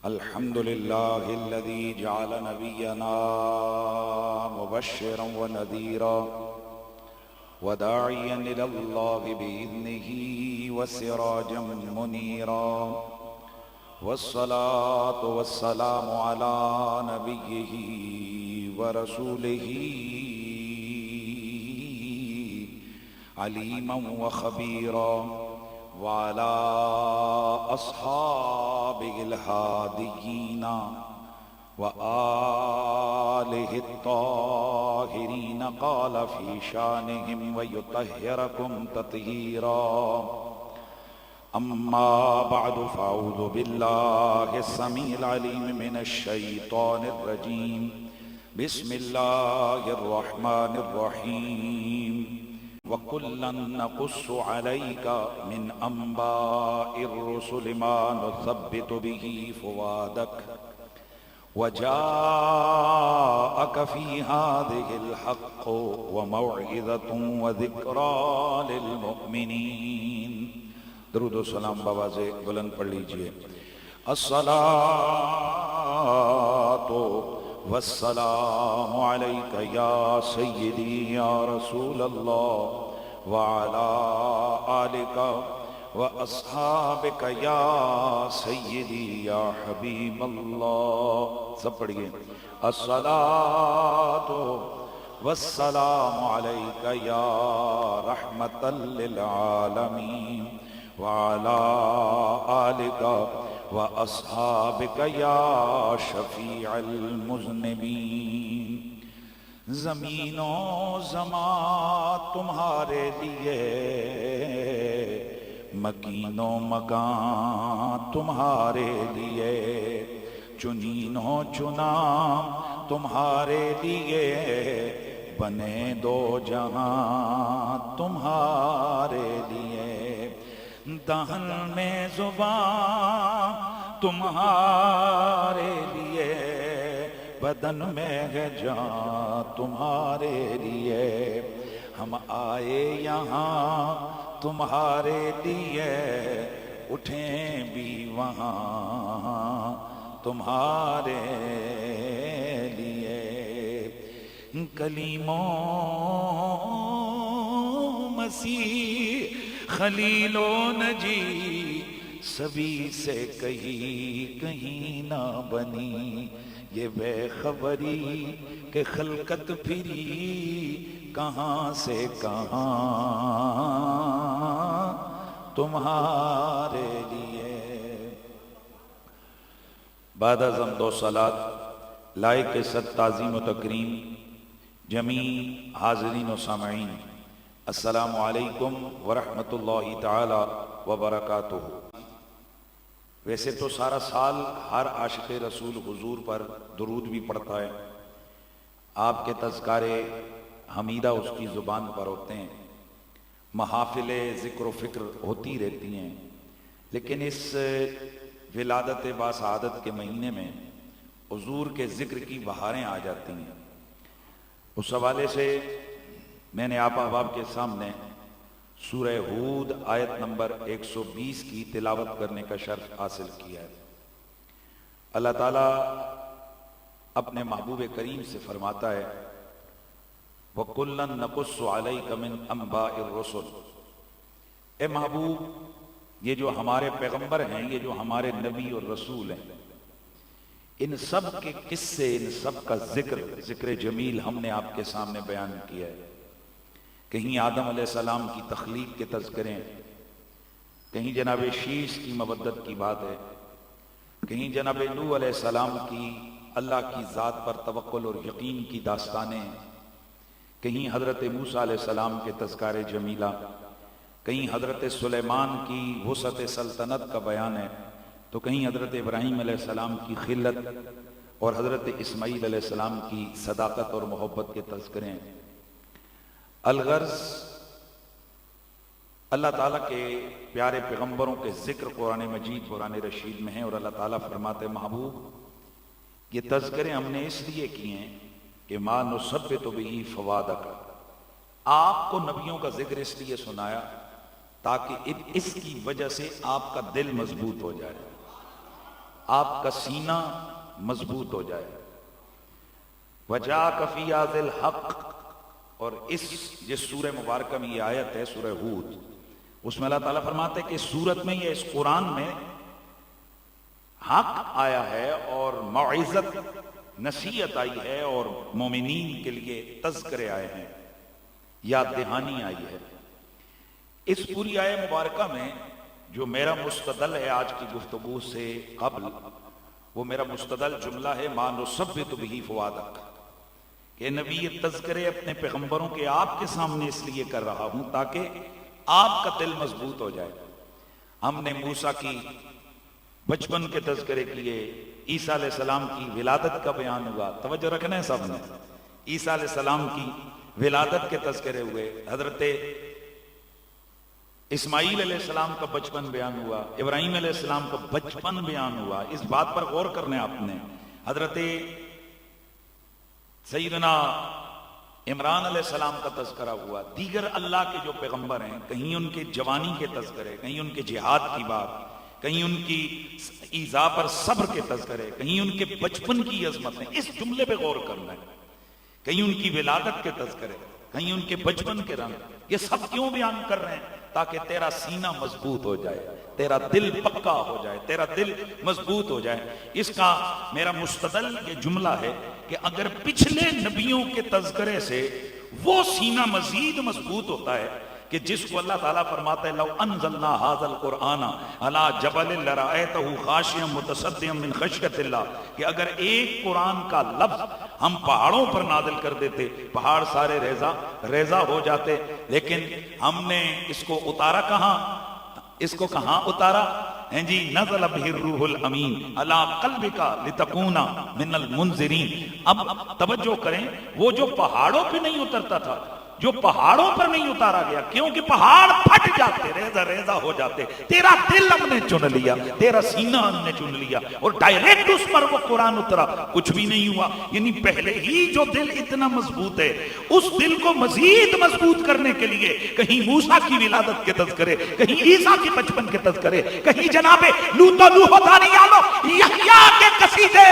الحمد لله الذي جعل نبينا مبشرا ونذيرا وداعيا إلى الله بإذنه وسراجا منيرا، والصلاة والسلام على نبيه ورسوله عليما وخبيرا، وعلى أصحابه الهاديين وآله الطاهرين، قال في شانهم ويطهركم تطهيرا. أما بعد، فأعوذ بالله السميع العليم من الشيطان الرجيم. بسم الله الرحمن الرحيم. وَكُلًّا نَقُصُّ عَلَيْكَ مِنْ أَنْبَاءِ الرُّسُلِ مَا نُثَبِّتُ بِهِ فُؤَادَكَ وَجَاءَكَ فِي هَذِهِ الْحَقُّ وَمَوْعِظَةٌ وَذِكْرَى لِلْمُؤْمِنِينَ. درود و سلام بآواز بلند پڑھ لیجئے. الصلاۃ والسلام علیک یا سیدی یا رسول اللہ وعلی آلک واصحابک یا سیدی یا حبیب اللہ. سب پڑھئے. الصلاۃ والسلام علیک یا رحمتا للعالمین وعلی آلک وَأَصْحَابِكَ يَا شَفِيعَ الْمُذْنِبِينَ. زمین و زمان تمہارے لیے، مکین و مکان تمہارے لیے، چنین و چنا تمہارے لیے، بنے دو جہاں تمہارے لیے. دہن میں زبان تمہارے لیے، بدن میں ہے جان تمہارے لیے. ہم آئے یہاں تمہارے لیے، اٹھیں بھی وہاں تمہارے لیے. کلیم و مسیح، خلیل و نجی، سبھی سے کہیں نہ بنی. یہ بے خبری کہ خلقت پھری کہاں سے کہاں تمہارے لیے. بعد از حمد و صلات لائق صد تعظیم و تکریم جمیع حاضرین و سامعین، السلام علیکم ورحمۃ اللہ تعالی وبرکاتہ. ویسے تو سارا سال ہر عاشق رسول حضور پر درود بھی پڑھتا ہے، آپ کے تذکارے حمیدہ اس کی زبان پر ہوتے ہیں، محافل ذکر و فکر ہوتی رہتی ہیں، لیکن اس ولادت باسعادت کے مہینے میں حضور کے ذکر کی بہاریں آ جاتی ہیں. اس حوالے سے میں نے آپ احباب کے سامنے سورہ ہود آیت نمبر 120 کی تلاوت کرنے کا شرف حاصل کیا ہے. اللہ تعالیٰ اپنے محبوب کریم سے فرماتا ہے وَكُلًّا نَقُصُّ عَلَيْكَ مِنْ أَنْبَاءِ الرُّسُلِ. اے محبوب، یہ جو ہمارے پیغمبر ہیں، یہ جو ہمارے نبی اور رسول ہیں، ان سب کے قصے، ان سب کا ذکر جمیل ہم نے آپ کے سامنے بیان کیا ہے. کہیں آدم علیہ السلام کی تخلیق کے تذکریں، کہیں جناب شیش کی مودت کی بات ہے، کہیں جناب نوح علیہ السلام کی اللہ کی ذات پر توکل اور یقین کی داستانیں، کہیں حضرت موسیٰ علیہ السلام کے تذکار جمیلہ، کہیں حضرت سلیمان کی وسعت سلطنت کا بیان ہے، تو کہیں حضرت ابراہیم علیہ السلام کی خلت اور حضرت اسماعیل علیہ السلام کی صداقت اور محبت کے تذکریں. الغرض اللہ تعالیٰ کے پیارے پیغمبروں کے ذکر قرآن مجید قرآن رشید میں ہیں، اور اللہ تعالیٰ فرماتے محبوب یہ تذکرے ہم نے اس لیے کیے ہیں کہ ما نثبت بہ فؤادک، آپ کو نبیوں کا ذکر اس لیے سنایا تاکہ اس کی وجہ سے آپ کا دل مضبوط ہو جائے. آپ کا سینہ مضبوط ہو جائے. وَجَاءَكَ فِي هَذَا الْحَقِّ، اور جس سورہ مبارکہ میں یہ آیت ہے سورہ ہود، اس میں اللہ تعالیٰ فرماتے ہیں کہ سورت میں اس قرآن میں حق آیا ہے اور موعظت نصیحت آئی ہے اور مومنین کے لیے تذکرے آئے ہیں، یاد دہانی آئی ہے. اس پوری آیہ مبارکہ میں جو میرا مستدل ہے آج کی گفتگو سے قبل، وہ میرا مستدل جملہ ہے مَا نُثَبِّتُ بِهِ فُؤَادَكَ، کہ نبی یہ تذکرے اپنے پیغمبروں کے آپ کے سامنے اس لیے کر رہا ہوں تاکہ آپ کا دل مضبوط ہو جائے. ہم نے موسیٰ کی بچپن کے تذکرے کیے، عیسیٰ علیہ السلام کی ولادت کا بیان ہوا، توجہ رکھنا ہے سب نے. عیسیٰ علیہ السلام کی ولادت کے تذکرے ہوئے، حضرت اسماعیل علیہ السلام کا بچپن بیان ہوا، ابراہیم علیہ السلام کا بچپن بیان ہوا. اس بات پر غور کرنا ہے آپ نے. حضرت سیدنا عمران علیہ السلام کا تذکرہ ہوا. دیگر اللہ کے جو پیغمبر ہیں، کہیں ان کے جوانی کے تذکرے، کہیں ان کے جہاد کی بات، کہیں ان کی ایذا پر صبر کے تذکرے، کہیں ان کے بچپن کی عظمتیں. اس جملے پہ غور کرنا ہے. کہیں ان کی ولادت کے تذکرے، کہیں ان کے بچپن کے رنگ. یہ سب کیوں بیان کر رہے ہیں؟ تاکہ تیرا سینہ مضبوط ہو جائے، تیرا دل پکا ہو جائے، تیرا دل مضبوط ہو جائے. اس کا میرا مستدل یہ جملہ ہے کہ اگر پچھلے نبیوں کے تذکرے سے وہ سینہ مزید مضبوط ہوتا ہے کہ جس کو اللہ تعالیٰ فرماتا ہے لو انزلنا هذا القرآن على جبل لرأيته خاشعا متصدعا من خشیۃ اللہ، کہ اگر ایک قرآن کا لفظ ہم پہاڑوں پر نازل کر دیتے، پہاڑ سارے ریزہ ہو جاتے. لیکن ہم نے اس کو اتارا کہاں؟ اس کو کہاں اتارا؟ جی نزل به الروح الامین علی قلبک لتکون من المنذرین. اب توجہ کریں، وہ جو پہاڑوں پہ نہیں اترتا تھا، جو پہاڑوں پر نہیں اتارا گیا، کیونکہ پہاڑ پھٹ جاتے، ریزہ ہو جاتے. تیرا دل ہم نے چن لیا، تیرا سینہ ہم نے چن لیا اور ڈائریکٹ اس پر وہ قرآن اترا، کچھ بھی نہیں ہوا. یعنی پہلے ہی جو دل اتنا مضبوط ہے، اس دل کو مزید مضبوط کرنے کے لیے کہیں موسیٰ کی ولادت کے تذکرے، کہیں عیسیٰ کے بچپن کے تذکرے، کہیں جناب لوط و نوح و دانیال و یحییٰ کے قصیدے.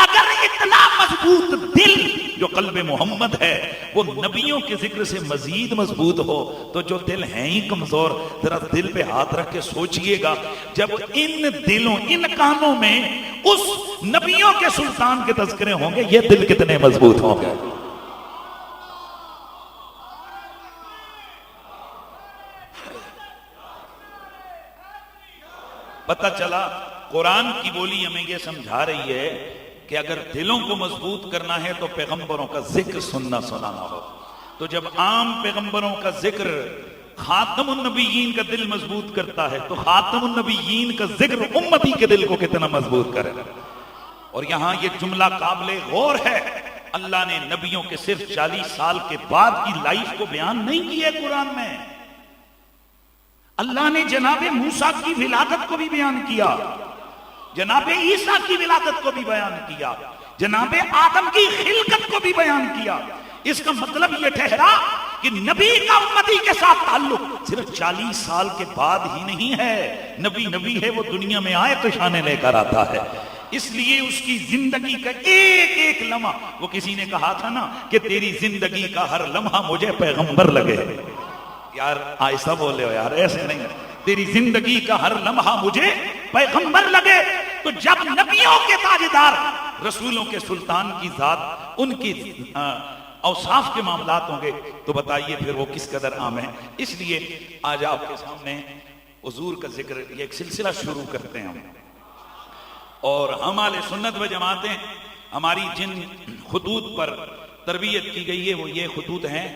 اگر اتنا مضبوط دل جو قلب محمد ہے وہ نبیوں کے ذکر سے مزید مضبوط ہو، تو جو دل ہیں ہی کمزور، ذرا دل پہ ہاتھ رکھ کے سوچئے گا، جب ان دلوں، ان کانوں میں اس نبیوں کے سلطان کے تذکرے ہوں گے، یہ دل کتنے مضبوط ہوں گے. پتہ چلا قرآن کی بولی ہمیں یہ سمجھا رہی ہے کہ اگر دلوں کو مضبوط کرنا ہے تو پیغمبروں کا ذکر سننا ہو. تو جب عام پیغمبروں کا ذکر خاتم النبیین کا دل مضبوط کرتا ہے تو خاتم النبیین کا ذکر امتی کے دل کو کتنا مضبوط کرے. اور یہاں یہ جملہ قابل غور ہے. اللہ نے نبیوں کے صرف 40 سال کے بعد کی لائف کو بیان نہیں کیا قرآن میں. اللہ نے جناب موسیٰ کی ولادت کو بھی بیان کیا، جناب عیسیٰ کی ولادت کو بھی بیان کیا، جناب آدم کی خلقت کو بھی بیان کیا. اس کا مطلب یہ ٹھہرا کہ نبی کا امتی کے ساتھ تعلق صرف 40 سال کے بعد ہی نہیں ہے. نبی ہے، وہ دنیا میں آئے تو شانے لے کر آتا ہے. اس لیے اس کی زندگی کا ایک ایک لمحہ، وہ کسی نے کہا تھا نا کہ تیری زندگی کا ہر لمحہ مجھے پیغمبر لگے. یار آہستہ بولے ہو یار، ایسے نہیں. تیری زندگی کا ہر لمحہ مجھے پیغمبر لگے. تو جب نبیوں کے تاجدار، رسولوں کے سلطان کی ذات، ان کی اوصاف کے معاملات ہوں گے تو بتائیے پھر وہ کس قدر عام ہے. اس لیے آج آپ کے سامنے حضور کا ذکر، یہ ایک سلسلہ شروع کرتے ہیں ہم. اور ہم اہل سنت و جماعتیں، ہماری جن خطوط پر تربیت کی گئی ہے وہ یہ خطوط ہیں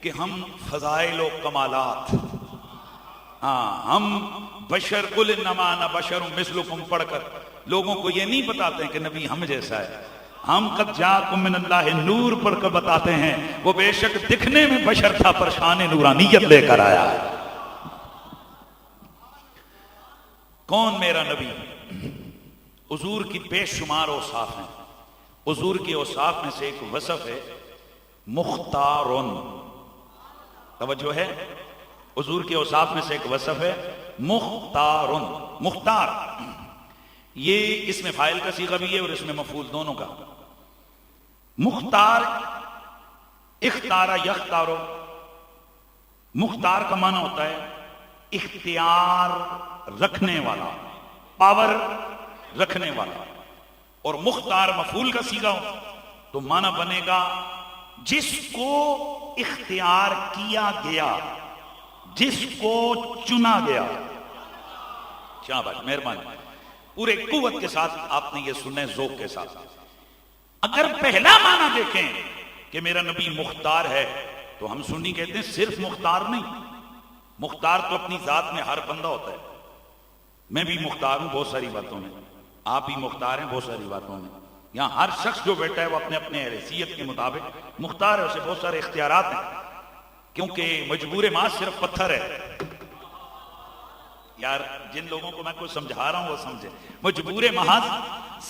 کہ ہم فضائل و کمالات، ہم بشر قل انما انا بشر مثلکم پڑھ کر لوگوں کو یہ نہیں بتاتے ہیں کہ نبی ہم جیسا ہے. ہم قد جاءکم من اللہ نور پڑھ کر بتاتے ہیں وہ بے شک دکھنے میں بشر تھا پر شان نورانیت لے کر آیا ہے. کون میرا نبی؟ حضور کی بے شمار اوصاف ہیں. حضور کی اوصاف میں سے ایک وصف ہے مختارن. توجہ ہے، حضور کے اوصاف میں سے ایک وصف ہے مختارن. مختار یہ اس میں فاعل کا صیغہ بھی ہے اور اس میں مفعول دونوں کا. مختار اختارا یختارو، مختار کا معنی ہوتا ہے اختیار رکھنے والا، پاور رکھنے والا. اور مختار مفعول کا صیغہ ہو تو معنی بنے گا جس کو اختیار کیا گیا، جس کو چنا گیا. شاباش، مہربانی، پورے قوت کے ساتھ آپ نے یہ سنیں، ذوق کے ساتھ. اگر پہلا معنی دیکھیں کہ میرا نبی مختار ہے تو ہم سنی کہتے ہیں صرف مختار نہیں، مختار تو اپنی ذات میں ہر بندہ ہوتا ہے. میں بھی مختار ہوں بہت ساری باتوں میں، آپ بھی مختار ہیں بہت ساری باتوں میں. یہاں ہر شخص جو بیٹھا ہے وہ اپنے اپنے حیثیت کے مطابق مختار ہے، اسے بہت سارے اختیارات ہیں. کیونکہ مجبور محض صرف پتھر ہے. یار جن لوگوں کو میں کوئی سمجھا رہا ہوں وہ سمجھے، مجبور محض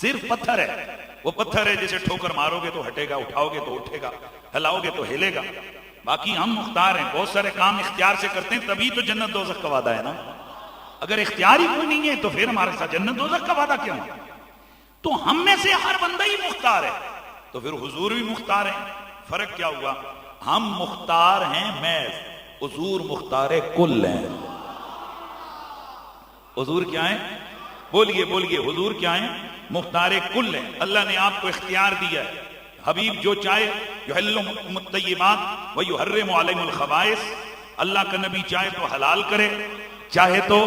صرف پتھر ہے. وہ پتھر ہے جسے ٹھوکر مارو گے تو ہٹے گا، اٹھاؤ گے تو اٹھے گا، ہلاؤ گے تو ہلے گا. باقی ہم مختار ہیں، بہت سارے کام اختیار سے کرتے ہیں، تبھی تو جنت دوزخ کا وعدہ ہے نا. اگر اختیار ہی کوئی نہیں ہے تو پھر ہمارے ساتھ جنت دوزخ کا وعدہ کیوں؟ تو ہم میں سے ہر بندہ ہی مختار ہے، تو پھر حضور بھی مختار ہیں. فرق کیا ہوا؟ ہم مختار ہیں محض، حضور مختار کل ہیں. حضور کیا ہیں؟ بولیے بولیے، حضور کیا ہیں؟ مختار کل ہیں. اللہ نے آپ کو اختیار دیا ہے. حبیب جو چاہے یحل الطیبات ویحرم علیہم الخبائث، اللہ کا نبی چاہے تو حلال کرے، چاہے تو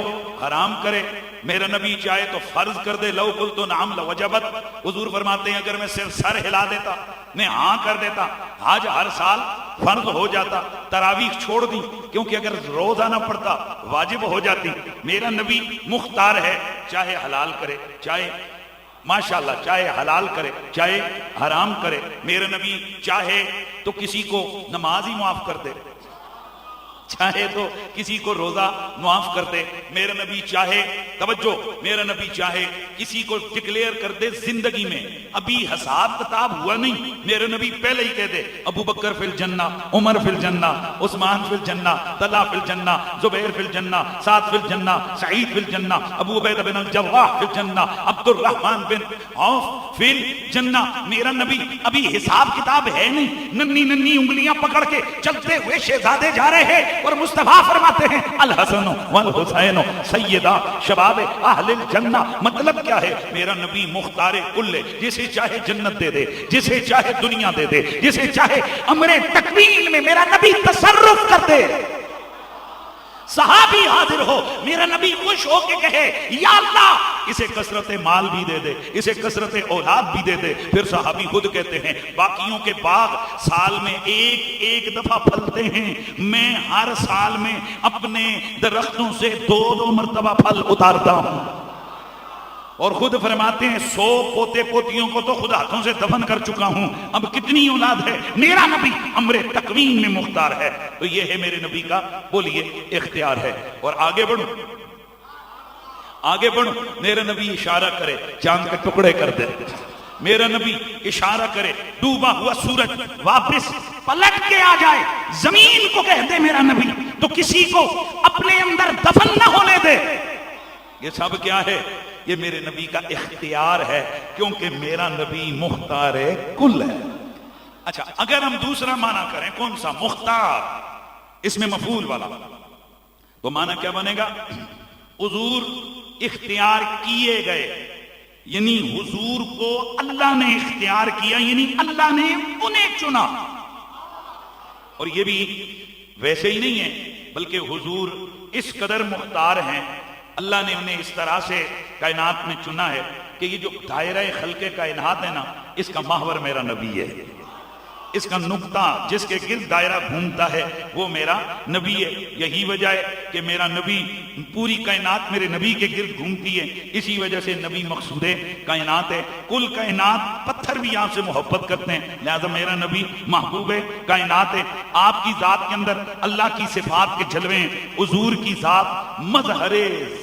حرام کرے. میرا نبی چاہے تو فرض کر دے، لو قلت نعم لوجبت. حضور فرماتے ہیں اگر میں صرف سر ہلا دیتا، میں ہاں کر دیتا، حج ہر سال فرض ہو جاتا. تراویح چھوڑ دی کیونکہ اگر روز آنا پڑتا واجب ہو جاتی. میرا نبی مختار ہے، چاہے حلال کرے، چاہے ماشاءاللہ چاہے حلال کرے، چاہے حرام کرے. میرا نبی چاہے تو کسی کو نماز ہی معاف کر دے، چاہے تو کسی کو روزہ معاف کر دے. میرا نبی چاہے، توجہ، میرا نبی چاہے کسی کو ڈکلیئر کر دے زندگی میں ابھی حساب کتاب ہوا نہیں، میرا نبی پہلے ہی کہہ دے ابو بکر فی الجنہ، عمر فی الجنہ، عثمان فی الجنہ، طلحہ فی الجنہ، زبیر فی الجنہ، سعد فی الجنہ، سعید فی الجنہ، ابو عبیدہ بن الجراح فی الجنہ، عبد الرحمن بن عوف فی الجنہ. میرا نبی ابھی حساب کتاب ہے نہیں، ننی ننی انگلیاں پکڑ کے چلتے ہوئے شہزادے جا رہے ہیں اور مصطفیٰ فرماتے ہیں الحسن والحسین سیدہ شباب اہل الجنہ. مطلب کیا ہے؟ میرا نبی مختار کل ہے، جسے چاہے جنت دے دے، جسے چاہے دنیا دے دے، جسے چاہے امر تکوین میں میرا نبی تصرف کر دے. صحابی حاضر ہو، میرا نبی خوش ہو کے کہے یا اللہ اسے کثرت مال بھی دے دے، اسے کثرت اولاد بھی دے دے. پھر صحابی خود کہتے ہیں باقیوں کے باغ سال میں ایک دفعہ پھلتے ہیں، میں ہر سال میں اپنے درختوں سے 2 مرتبہ پھل اتارتا ہوں. اور خود فرماتے ہیں 100 پوتے پوتیوں کو تو خود ہاتھوں سے دفن کر چکا ہوں، اب کتنی اولاد ہے. میرا نبی امر تکوین میں مختار ہے. تو یہ ہے میرے نبی کا، بولیے، اختیار ہے. اور آگے بڑھو، آگے بڑھو. میرا نبی اشارہ کرے چاند کے ٹکڑے کر دے، میرا نبی اشارہ کرے ڈوبا ہوا سورج واپس پلٹ کے آ جائے، زمین کو کہہ دے میرا نبی تو کسی کو اپنے اندر دفن نہ ہونے دے. یہ سب کیا ہے؟ یہ میرے نبی کا اختیار ہے، کیونکہ میرا نبی مختار کل ہے. اچھا، اگر ہم دوسرا معنی کریں، کون سا؟ مختار، اس میں مفعول والا، تو معنی کیا بنے گا؟ حضور اختیار کیے گئے، یعنی حضور کو اللہ نے اختیار کیا، یعنی اللہ نے انہیں چنا. اور یہ بھی ویسے ہی نہیں ہے، بلکہ حضور اس قدر مختار ہیں، اللہ نے انہیں اس طرح سے کائنات میں چنا ہے کہ یہ جو دائرہ خلق کائنات ہے نا، اس کا محور میرا نبی ہے. اس کا نقطہ جس کے گرد دائرہ گھومتا ہے وہ میرا نبی ہے. یہی وجہ ہے کہ میرا نبی، پوری کائنات میرے نبی کے گرد گھومتی ہے، اسی وجہ سے نبی مقصود کائنات ہے. کل کائنات، پتھر بھی آپ سے محبت کرتے ہیں، لہذا میرا نبی محبوب کائنات ہے. آپ کی ذات کے اندر اللہ کی صفات کے جلوے ہیں، حضور کی ذات مظہر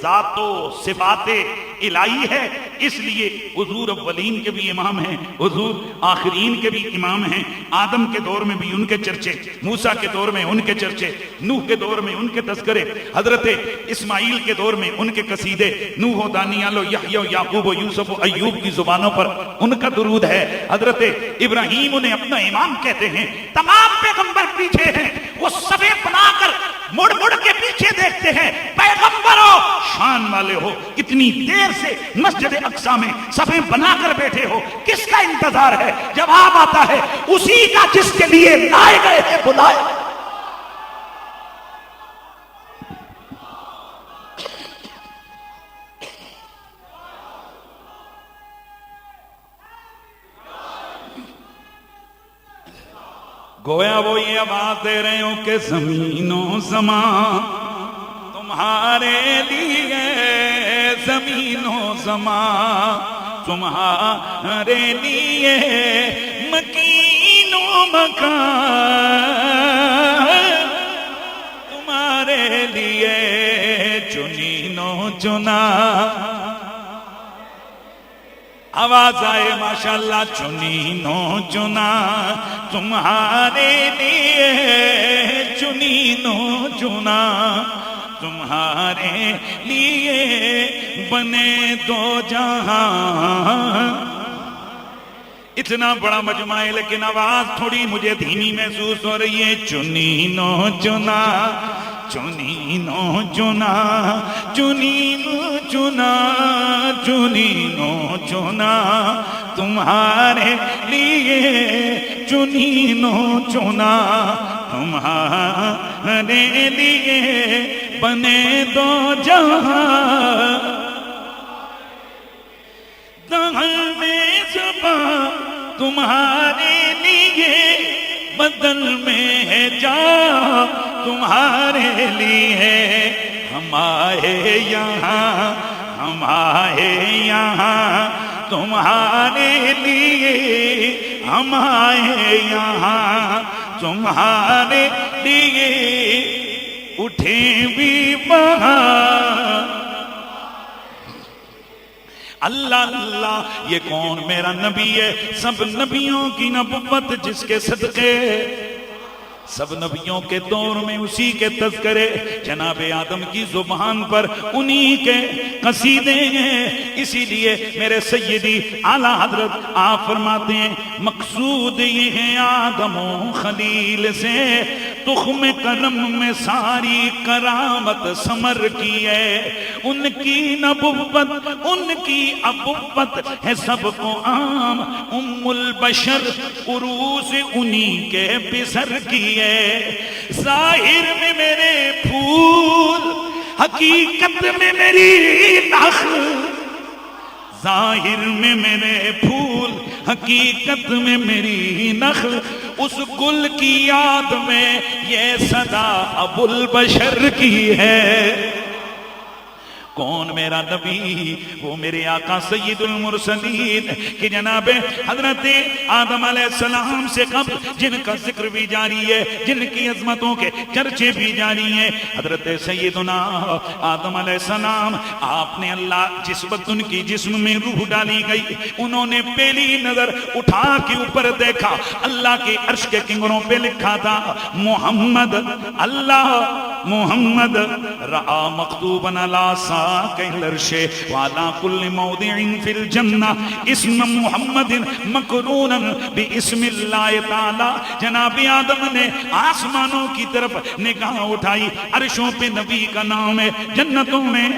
ذات و صفات الہی ہے، اس لیے حضور اولین کے بھی امام ہیں، حضور آخرین کے بھی امام ہیں۔ آدم کے دور میں بھی ان کے چرچے، موسیٰ کے دور میں ان کے چرچے، نوح کے دور میں ان کے تذکرے، حضرت اسماعیل کے دور میں ان کے قصیدے، نوح و دانیال و یحییٰ و یعقوب و یوسف و ایوب کی زبانوں پر ان کا درود ہے۔ حضرت ابراہیم انہیں اپنا امام کہتے ہیں۔ تمام پیغمبر پیچھے ہیں، وہ صفیں بنا کر مڑ مڑ کے پیچھے دیکھتے ہیں، پیغمبرو شان والے ہو، اتنی دیر سے مسجد اقصی میں صفیں بنا کر بیٹھے ہو، کس کا انتظار ہے؟ جواب آتا ہے اسی کا جس کے لیے لائے گئے ہیں، بلائے۔ گویا وہ یہ آواز دے رہے ہوں کہ زمین و زمان تمہارے لیے، زمین و زمان تمہارے لیے، مکین و مکان تمہارے لیے، چنین و چنا۔ آواز آئے ماشاءاللہ، چنین و چنا تمہارے لیے، چنین و چنا تمہارے لیے، بنے دو جہاں۔ اتنا بڑا مجمع ہے لیکن آواز تھوڑی مجھے دھیمی محسوس ہو رہی ہے۔ چنین و چنا، چنین و چنا، چنین و چنا، چنین و چنا تمہارے لیے، چنین و چنا تمہارے لیے، بنے دو جہاں۔ دہل میں زباں تمہارے لیے، بدل میں ہے جا تمہارے لیے، ہم آئے یہاں، ہم آئے یہاں تمہارے لیے، ہم آئے یہاں تمہارے لیے، اٹھیں بھی وہاں۔ اللہ اللہ، یہ کون میرا نبی ہے؟ سب نبیوں کی نبوت جس کے صدقے، سب نبیوں کے دور میں اسی کے تذکرے، جناب آدم کی زبان پر انہی کے قصیدے ہیں۔ اسی لیے میرے سیدی اعلیٰ حضرت آپ فرماتے ہیں، مقصود یہ ہے آدم و خلیل سے، تخم کرم میں ساری کرامت ثمر کی ہے۔ ان کی نبوت، ان کی ابوت ہے سب کو عام، ام البشر عروس انہی کے پسر کی ہے۔ ظاہر میں میرے پھول، حقیقت میں میری نخل، ظاہر میں میرے پھول، حقیقت میں میری نخل، اس گل کی یاد میں یہ صدا ابو البشر کی ہے۔ کون میرا نبی؟ وہ میرے آقا سید المرسلین کہ جناب حضرت آدم علیہ السلام سے قبل جن کا ذکر بھی جاری ہے، جن کی عظمتوں کے چرچے بھی جاری ہیں، حضرت سیدنا آدم علیہ السلام، آپ نے اللہ جس وقت ان کی جسم میں روح ڈالی گئی، انہوں نے پہلی نظر اٹھا کے اوپر دیکھا، اللہ کے عرش کے کنگروں پہ لکھا تھا محمد، اللہ محمد رآ مکتوبا علی ساقِ العرش وعلی کل موضع فی الجنہ اسم محمد مقرونا باسم اللہ تعالی۔ جناب آدم نے آسمانوں کی طرف نگاہ اٹھائی، عرشوں پہ نبی کا نام ہے، جنتوں میں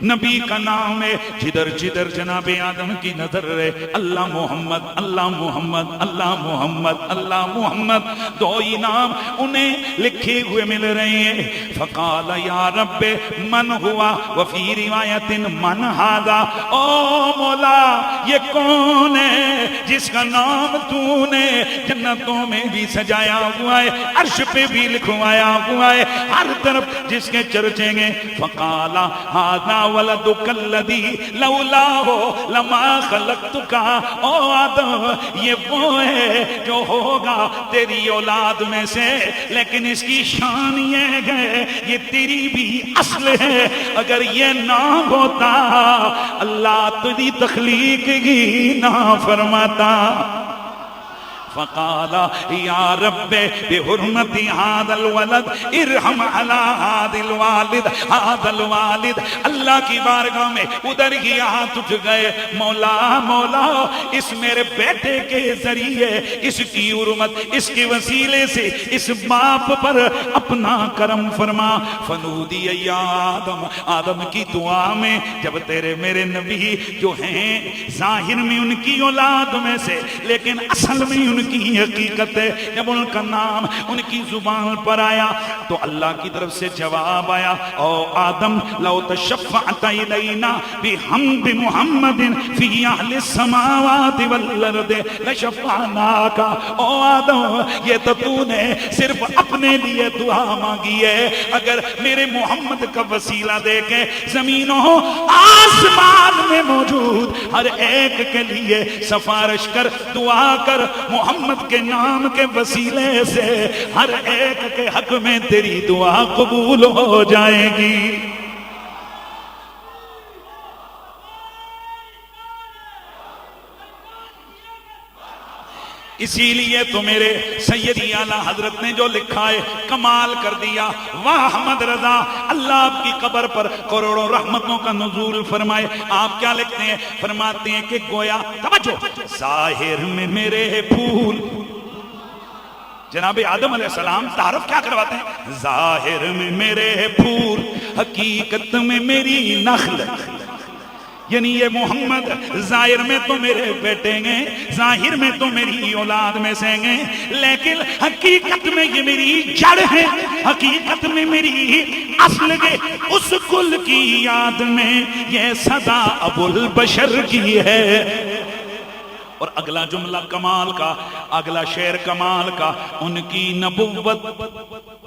نبی کا نام ہے، جدھر جدھر جناب آدم کی نظر ہے اللہ محمد، اللہ محمد، اللہ محمد، اللہ محمد، دو ہی نام انہیں لکھے ہوئے مل رہے ہیں۔ فقال یا رب من ہوا، وفی روایت من ھذا، او مولا یہ کون ہے جس کا نام تو نے جنتوں میں بھی سجایا ہوا ہے، عرش پہ بھی لکھوایا ہوا ہے، ہر طرف جس کے چرچیں گے۔ فقال ھذا ولدک الذی لولاہ لما خلقتک، او آدم یہ وہ ہے جو ہوگا تیری اولاد میں سے، لیکن اس کی شان یہ ہے یہ تیری بھی اصل ہے، اگر یہ نہ ہوتا اللہ تیری تخلیق ہی نہ فرماتا۔ فقال یا رب بحرمت هذا الولد ارحم على هذا الوالد هذا الوالد، اللہ کی بارگاہ میں ادھر ہی ہاتھ اٹھ گئے، مولا مولا اس میرے بیٹے کے ذریعے اس کی حرمت، اس کے وسیلے سے اس باپ پر اپنا کرم فرما۔ فنودی یا آدم، آدم کی دعا میں جب تیرے میرے نبی جو ہیں ظاہر میں ان کی اولاد میں سے لیکن اصل میں ان کی حقیقت ہے، جب ان کا نام ان کی زبان پر آیا تو اللہ کی طرف سے جواب آیا، او آدم لو تشفعت الینا بحمد محمد فی اہل السماوات والارض لشفعناک۔ او آدم یہ تو نے صرف اپنے لیے دعا مانگی ہے، اگر میرے محمد کا وسیلہ دے کے زمینوں آسمان میں موجود ہر ایک کے لیے سفارش کر، دعا کر، محمد کے نام کے وسیلے سے ہر ایک کے حق میں تیری دعا قبول ہو جائے گی۔ اسی لیے تو میرے سیدی اعلیٰ حضرت نے جو لکھا ہے کمال کر دیا، واہ احمد رضا اللہ آپ کی قبر پر کروڑوں رحمتوں کا نزول فرمائے۔ آپ کیا لکھتے ہیں؟ فرماتے ہیں کہ گویا توجہ ظاہر میں میرے پھول، جناب آدم علیہ السلام تعارف کیا کرواتے ہیں؟ ظاہر میں میرے پھول حقیقت میں میری نخل، یعنی یہ محمد ظاہر میں تو میرے بیٹے گئے، ظاہر میں تو میری اولاد میں سے گئے، لیکن حقیقت میں یہ میری جڑ ہے، حقیقت میں میری اصل ہے، اس کل کی یاد میں یہ صدا ابو البشر کی ہے۔ اور اگلا جملہ کمال کا، اگلا شعر کمال کا، ان کی نبوت،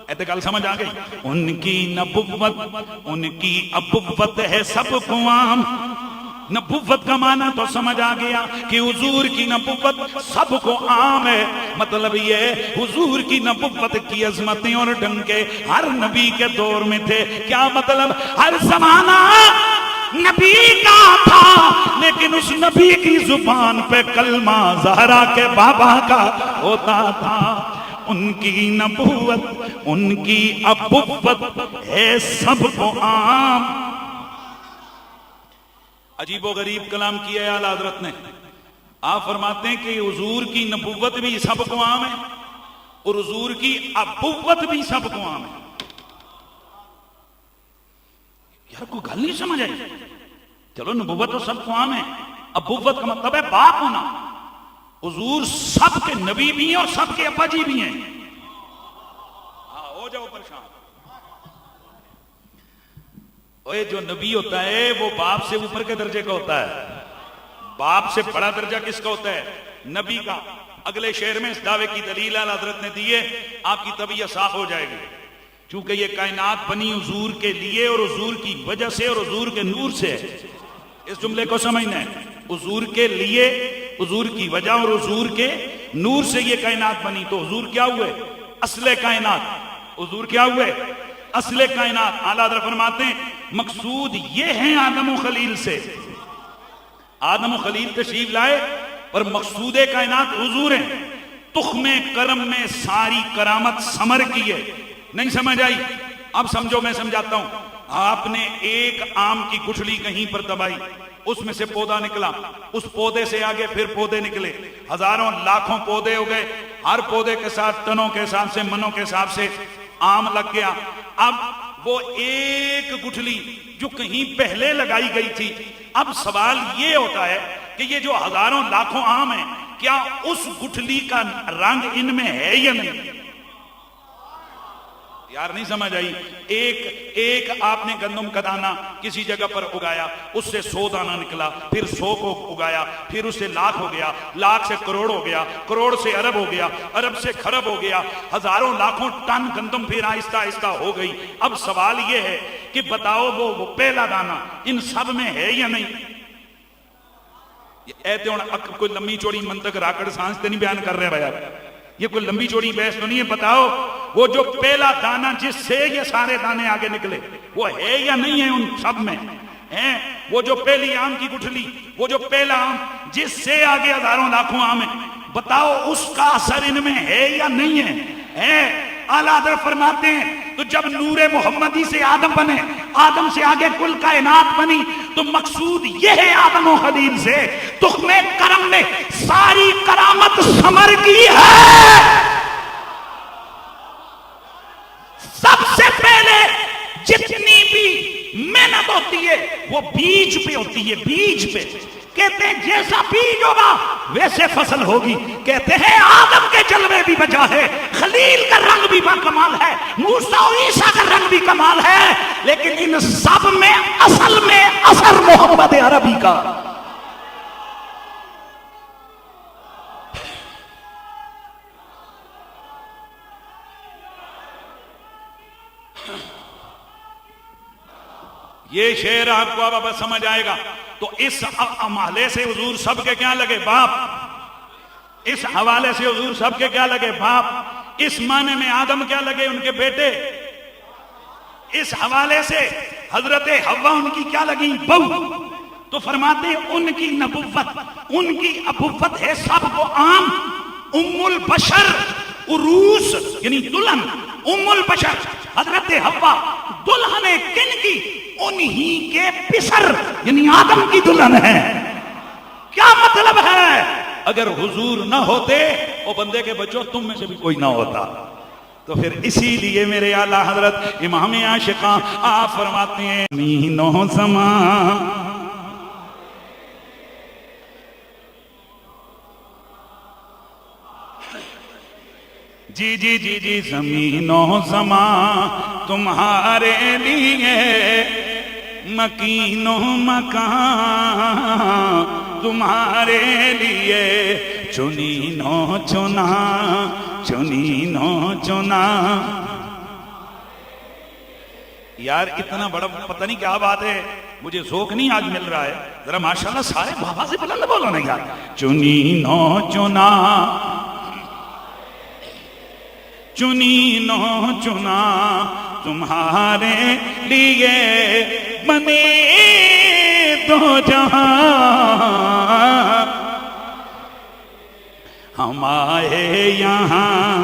اعتقال سمجھ آ گئی؟ ان کی نبوت، ان کی ابوت ہے سب کو عام۔ نبوت کا معنی تو سمجھ آ گیا کہ حضور کی نبوت سب کو عام ہے، مطلب یہ حضور کی نبوت کی عظمتیں اور ڈنکے ہر نبی کے دور میں تھے۔ کیا مطلب؟ ہر زمانہ نبی کا تھا، لیکن اس نبی کی زبان پہ کلمہ زہرا کے بابا کا ہوتا تھا۔ ان کی نبوت، ان کی ابوت ہے سب کو عام۔ عجیب و غریب کلام کیا ہے اعلیٰ حضرت نے۔ آپ فرماتے ہیں کہ حضور کی نبوت بھی سب کو عام ہے اور حضور کی ابوت بھی سب کو عام ہے۔ یار کوئی گل نہیں سمجھ آئی؟ چلو نبوت تو سب کو عام ہے، ابوت کا مطلب ہے باپ ہونا۔ حضور سب کے نبی بھی ہیں اور سب کے ابا جی بھی ہیں۔ ہاں ہو جاؤ پریشان۔ اوے جو نبی ہوتا ہے وہ باپ سے اوپر کے درجے کا ہوتا ہے، باپ سے بڑا درجہ کس کا ہوتا ہے؟ نبی کا۔ اگلے شعر میں اس دعوے کی دلیل اعلیٰ حضرت نے دی ہے، آپ کی طبیعت صاف ہو جائے گی، چونکہ یہ کائنات بنی حضور کے لیے اور حضور کی وجہ سے اور حضور کے نور سے ہے۔ اس جملے کو سمجھنا ہے، حضور کے لیے، حضور کی وجہ اور حضور کے نور سے یہ کائنات بنی۔ تو حضور کیا ہوئے؟ اصل کائنات۔ حضور کیا ہوئے؟ اصل کائنات۔ اعلیٰ حضرت فرماتے ہیں مقصود یہ ہے آدم و خلیل سے، آدم و خلیل تشریف لائے اور مقصود کائنات حضور ہیں۔ تخم کرم میں ساری کرامت ثمر کی ہے۔ نہیں سمجھ آئی؟ اب سمجھو، میں سمجھاتا ہوں۔ آپ نے ایک آم کی گٹھلی کہیں پر دبائی، اس میں سے پودا نکلا، اس پودے سے آگے پھر پودے نکلے، ہزاروں لاکھوں پودے ہو گئے، ہر پودے کے ساتھ ٹنوں کے حساب سے، منوں کے حساب سے آم لگ گیا۔ اب وہ ایک گٹھلی جو کہیں پہلے لگائی گئی تھی، اب سوال یہ ہوتا ہے کہ یہ جو ہزاروں لاکھوں آم ہیں، کیا اس گٹھلی کا رنگ ان میں ہے یا نہیں؟ یار نہیں سمجھ آئی؟ ایک آپ نے گندم کا دانہ کسی جگہ پر اگایا، اس سے 100 دانہ نکلا، پھر 100 کو اگایا، پھر اس سے لاکھ ہو گیا، لاکھ سے کروڑ ہو گیا، کروڑ سے ارب ہو گیا، ارب سے کھرب ہو گیا، ہزاروں لاکھوں ٹن گندم پھر آہستہ آہستہ ہو گئی۔ اب سوال یہ ہے کہ بتاؤ وہ پہلا دانہ ان سب میں ہے یا نہیں؟ ایتے کوئی لمبی چوڑی منطق راکڑ سائنس تے نہیں بیان کر رہے بھائی، یہ کوئی لمبی چوڑی بحث تو نہیں ہے۔ بتاؤ وہ جو پہلا دانہ جس سے یہ سارے دانے آگے نکلے وہ ہے یا نہیں ہے ان سب میں؟ ہیں وہ جو پہلی آم کی گٹھلی، وہ جو پہلا آم جس سے آگے ہزاروں لاکھوں آم ہے، بتاؤ اس کا اثر ان میں ہے یا نہیں ہے؟ اعلیٰ حضرت فرماتے ہیں تو جب نور محمدی سے آدم بنے، آدم سے آگے کل کائنات بنی، تو مقصود یہ ہے آدم و خلیل سے تخم کرم نے ساری کرامت ثمر کی ہے۔ سب سے پہلے جتنی بھی محنت ہوتی ہے وہ بیج پہ ہوتی ہے، بیج پہ۔ کہتے ہیں جیسا بیج ہوگا ویسے فصل ہوگی۔ کہتے ہیں آدم کے جلوے بھی بجا ہے، خلیل کا رنگ بھی کمال ہے، موسیٰ و عیسیٰ کا رنگ بھی کمال ہے، لیکن ان سب میں اصل میں اثر محمد عربی کا۔ یہ شعر آپ کو اب سمجھ آئے گا۔ تو اس حوالے سے حضور سب کے کیا لگے؟ باپ۔ اس حوالے سے حضور سب کے کیا لگے؟ باپ۔ اس معنی میں آدم کیا لگے؟ ان کے بیٹے۔ اس حوالے سے حضرت حوا ان کی کیا لگی؟ بہو۔ تو فرماتے ہیں ان کی نبوت، ان کی ابوت ہے سب کو عام۔ ام البشر عروس یعنی دلہن، ام البشر حضرت حوا دلہن کن کی؟ انہی کے پسر یعنی آدم کی دلہن ہے۔ کیا مطلب ہے؟ اگر حضور نہ ہوتے وہ بندے کے بچوں تم میں سے بھی کوئی نہ ہوتا۔ تو پھر اسی لیے میرے اعلیٰ حضرت امام عاشقاں آپ فرماتے ہیں زمین و زمان جی جی جی جی زمین و زمان تمہارے لیے، مکین و مکان تمہارے لیے، چنین و چنا چنین و چنا۔ یار اتنا بڑا پتہ نہیں کیا بات ہے، مجھے ذوق نہیں آج مل رہا ہے، ذرا ماشاءاللہ سارے بابا سے بلند بولو نا یار۔ چنین و چنا چنین و چنا تمہارے لیے، بنے دو جہاں ہم آئے یہاں،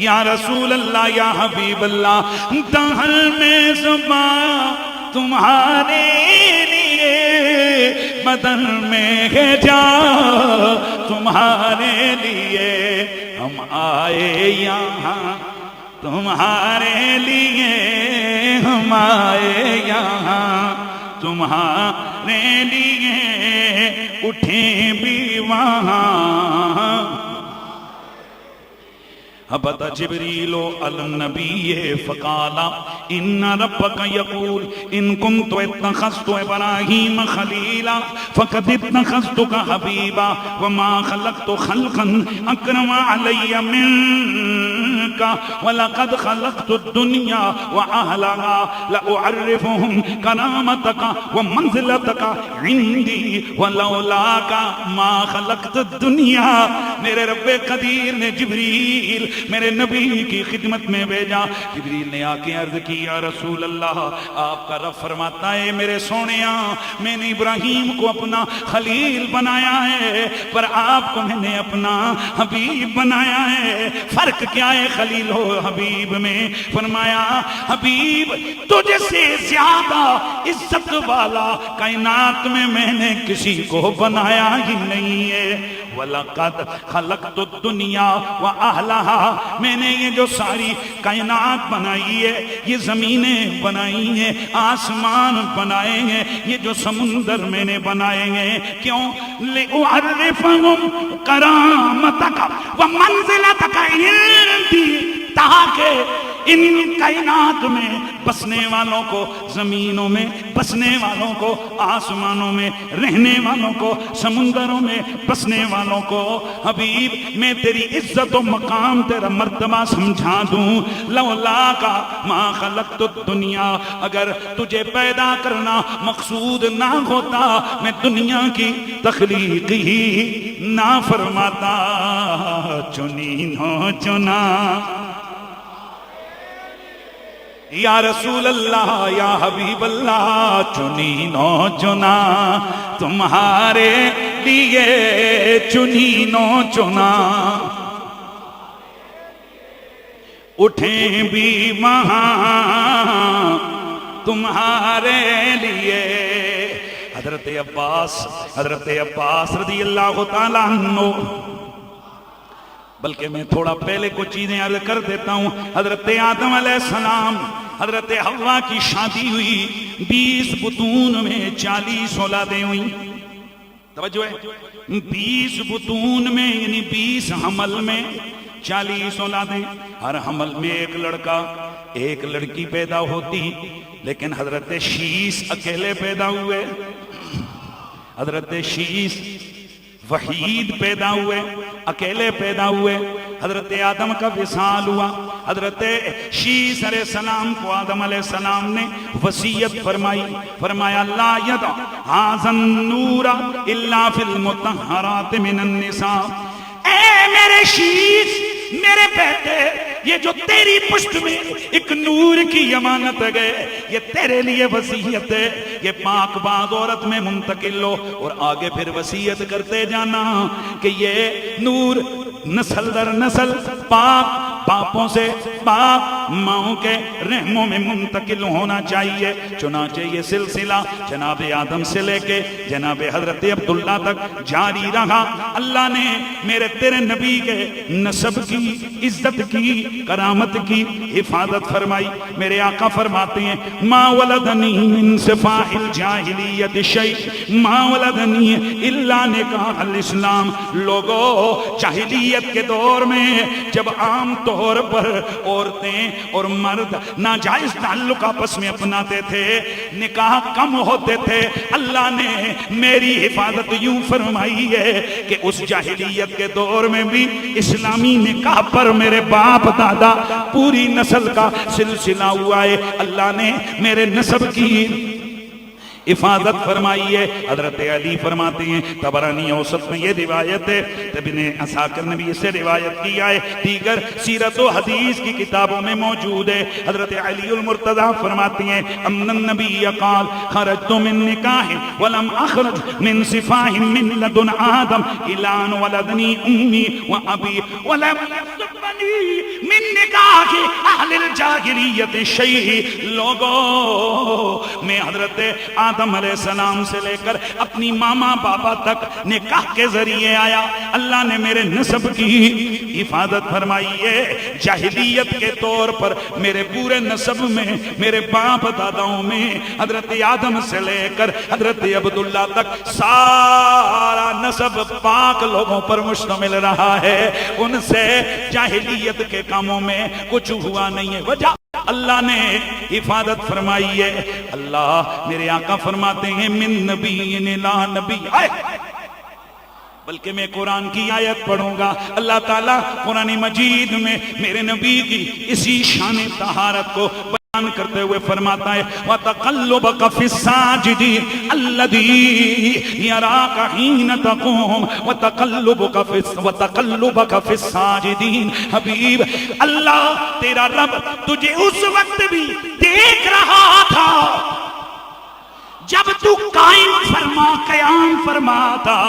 یا رسول اللہ یا حبیب اللہ، دہر میں زباں تمہارے لیے، بدن میں ہے جا تمہارے لیے، ہم آئے یہاں تمہارے لیے، ہم آئے یہاں تمہارے لیے، اٹھیں بھی وہاں۔ هبط جبريل على النبي فقال إن ربك يقول إن كنت اتخذت إبراهيم خليلا فقد اتخذتك حبيبا وما خلقت خلقا أكرم علي منك ولقد خلقت الدنيا وأهلها لأعرفهم كرامتك ومنزلتك عندي ولولاك ما خلقت الدنيا۔ میرے رب قدیر نے جبریل میرے نبی کی خدمت میں بھیجا۔ جبریل نے آ کے عرض کی یا رسول اللہ، آپ کا رب فرماتا ہے میرے سونیاں، میں نے ابراہیم کو اپنا خلیل بنایا ہے، پر آپ کو میں نے اپنا حبیب بنایا ہے۔ فرق کیا ہے خلیل و حبیب میں؟ فرمایا حبیب تجھ سے زیادہ عزت والا کائنات میں نے کسی کو بنایا ہی نہیں ہے۔ وَلَقَدْ خَلَقْتُ الدُّنْيَا وَأَهْلَهَا، میں نے یہ جو ساری کائنات بنائی ہے، یہ زمینیں بنائی ہیں، آسمان بنائے ہیں، یہ جو سمندر میں نے بنائے ہیں، کیوں؟ لِأُعَرِّفَهُمْ كَرَامَتَكَ وَمَنْزِلَتَكَ عِنْدِي، تاکہ ان کائنات میں بسنے والوں کو، زمینوں میں بسنے والوں کو، آسمانوں میں رہنے والوں کو، سمندروں میں بسنے والوں کو حبیب میں تیری عزت و مقام، تیرا مرتبہ سمجھا دوں۔ لولا کا ما خلقت الدنیا، اگر تجھے پیدا کرنا مقصود نہ ہوتا میں دنیا کی تخلیق ہی نہ فرماتا۔ چنی نو چنا یا رسول اللہ یا حبیب اللہ، چنی نو چنا تمہارے لیے، چنی نو چنا اٹھیں بھی وہاں تمہارے لیے۔ حضرت عباس رضی اللہ تعالیٰ عنہ، بلکہ میں تھوڑا پہلے کچھ چیزیں عرض کر دیتا ہوں۔ حضرت آدم علیہ السلام، حضرت حوا کی شادی ہوئی، 20 بطون میں 40 اولادیں ہوئیں۔ توجہ ہے، 20 بطون میں یعنی 20 حمل میں 40 اولادیں، ہر حمل میں ایک لڑکا ایک لڑکی پیدا ہوتی، لیکن حضرت شیس اکیلے پیدا ہوئے، حضرت شیس وحید پیدا ہوئے، اکیلے پیدا ہوئے۔ حضرت آدم کا وصال ہوا، حضرت شیس علیہ السلام کو آدم علیہ السلام نے وصیت فرمائی، فرمایا لا یدع ھذا النور الا فی المطہرات من النساء، اے میرے شیس، میرے بیٹے، یہ جو تیری پشت میں ایک نور کی امانت ہے، یہ تیرے لیے وصیت ہے، یہ پاک باز عورت میں منتقل ہو، اور آگے پھر وصیت کرتے جانا کہ یہ نور نسل در نسل پاک باپوں سے پاک ماؤں کے رحموں میں منتقل ہونا چاہیے۔ چنانچہ یہ سلسلہ جناب آدم سے لے کے جناب حضرت عبداللہ تک جاری رہا۔ اللہ نے میرے تیرے نبی کے نسب کی، عزت کی، کرامت کی حفاظت فرمائی۔ میرے آقا فرماتے ہیں ما ولدنی من صفاح الجاہلیت شیء ما ولدنی الا نکاح الاسلام۔ لوگوں، جاہلیت کے دور میں جب عام طور پر عورتیں اور مرد ناجائز تعلق آپس میں اپناتے تھے، نکاح کم ہوتے تھے، اللہ نے میری حفاظت یوں فرمائی ہے کہ اس جاہلیت کے دور میں بھی اسلامی نکاح پر میرے باپ دادا پوری نسل کا سلسلہ ہوا ہے۔ اللہ نے میرے نسب کی حفاظت فرمائی ہے۔ حضرت علی فرماتے ہیں، طبرانی اوسط میں یہ روایت ہے، ابن عساکر نے بھی اسے روایت کیا ہے، دیگر سیرت و حدیث کی کتابوں میں موجود ہے۔ حضرت علی المرتضی فرماتے ہیں ان النبی قال خرجت من نکاح ولم اخرج من صفاح من لدن آدم الى ان ولدنی امی و ابی ولم يصبنی من نکاح اہل الجاہلیت شیء۔ لوگوں، میں حضرت آدم علیہ السلام سے لے کر اپنی ماما بابا تک نکاح کے ذریعے آیا، اللہ نے میرے نسب کی حفاظت فرمائی ہے۔ جاہلیت کے طور پر میرے پورے نسب میں، میرے باپ داداؤں میں، حضرت آدم سے لے کر حضرت عبداللہ تک سارا نسب پاک لوگوں پر مشتمل رہا ہے، ان سے جاہلیت کے کاموں میں کچھ ہوا نہیں ہے۔ وجہ اللہ نے حفاظت فرمائی ہے۔ اللہ میرے آقا فرماتے ہیں من نبی لا نبی، بلکہ میں قرآن کی آیت پڑھوں گا۔ اللہ تعالیٰ قرآن مجید میں میرے نبی کی اسی شان طہارت کو بیان کرتے ہوئے فرماتا ہے وَتَقَلُّبَكَ فِي السَّاجِدِينَ الَّذِي يَرَاكَ حِينَ تَقُومُ وَتَقَلُّبَكَ فِي السَّاجِدِينَ۔ حبیب، اللہ تیرا رب تجھے اس وقت بھی دیکھ رہا تھا جب تو قیام فرما تھا،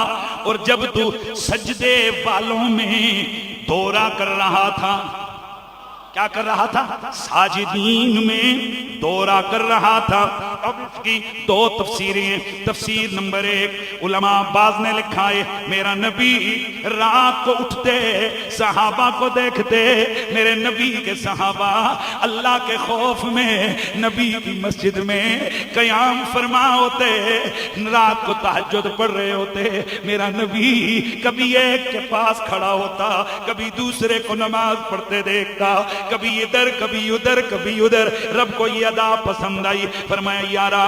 اور جب تو سجدے والوں میں دورہ کر رہا تھا۔ کیا کر رہا تھا؟ ساجدین میں دورہ کر رہا تھا۔ اب اس کی دو تفسیریں ہیں۔ تفسیر نمبر 1، علماء بعض نے لکھا ہے میرا نبی رات کو اٹھتے صحابہ کو دیکھتے، میرے نبی کے صحابہ اللہ کے خوف میں نبی کی مسجد میں قیام فرما ہوتے، رات کو تہجد پڑھ رہے ہوتے، میرا نبی کبھی ایک کے پاس کھڑا ہوتا، کبھی دوسرے کو نماز پڑھتے دیکھتا، کبھی ادھر کبھی ادھر کبھی ادھر. رب کو یہ ادا پسند آئی. فرمایا یارا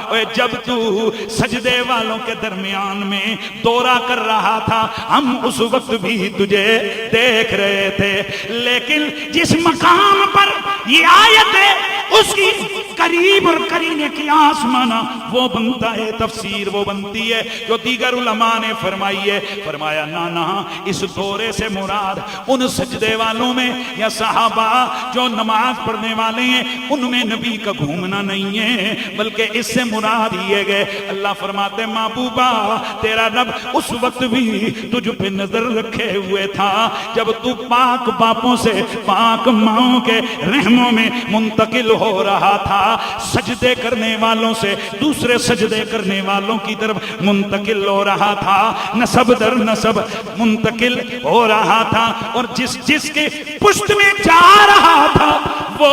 اے جب تو سجدے والوں کے درمیان میں دورہ کر رہا تھا ہم اس وقت بھی تجھے دیکھ رہے تھے، لیکن جس مقام پر یہ آیت ہے اس کی قریب اور قرینے کی آسمانہ وہ بنتا ہے، تفسیر وہ بنتی ہے جو دیگر علماء نے فرمائی ہے. فرمایا نانا اس دورے سے مراد ان سجدے والوں میں یا صحابہ جو نماز پڑھنے والے ہیں ان میں نبی کا گھومنا نہیں ہے، بلکہ اس سے مراد یہ گئے. اللہ فرماتے محبوبہ تیرا رب اس وقت بھی تجھ پہ نظر رکھے ہوئے تھا جب تو پاک باپوں سے پاک ماؤں کے رحموں میں منتقل ہو رہا تھا، سجدے کرنے والوں سے دوسرے سجدے کرنے والوں کی طرف منتقل ہو رہا تھا، نسب در نسب منتقل ہو رہا تھا، اور جس کے پشت میں جا رہا تھا وہ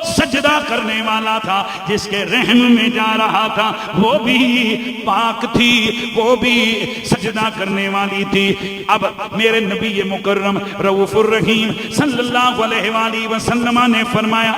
سجدہ کرنے والا تھا، جس کے رحم میں جا رہا تھا وہ بھی پاک تھی، وہ بھی سجدہ کرنے والی تھی. اب میرے نبی مکرم رؤوف الرحیم صلی اللہ علیہ وآلہ وسلم نے فرمایا،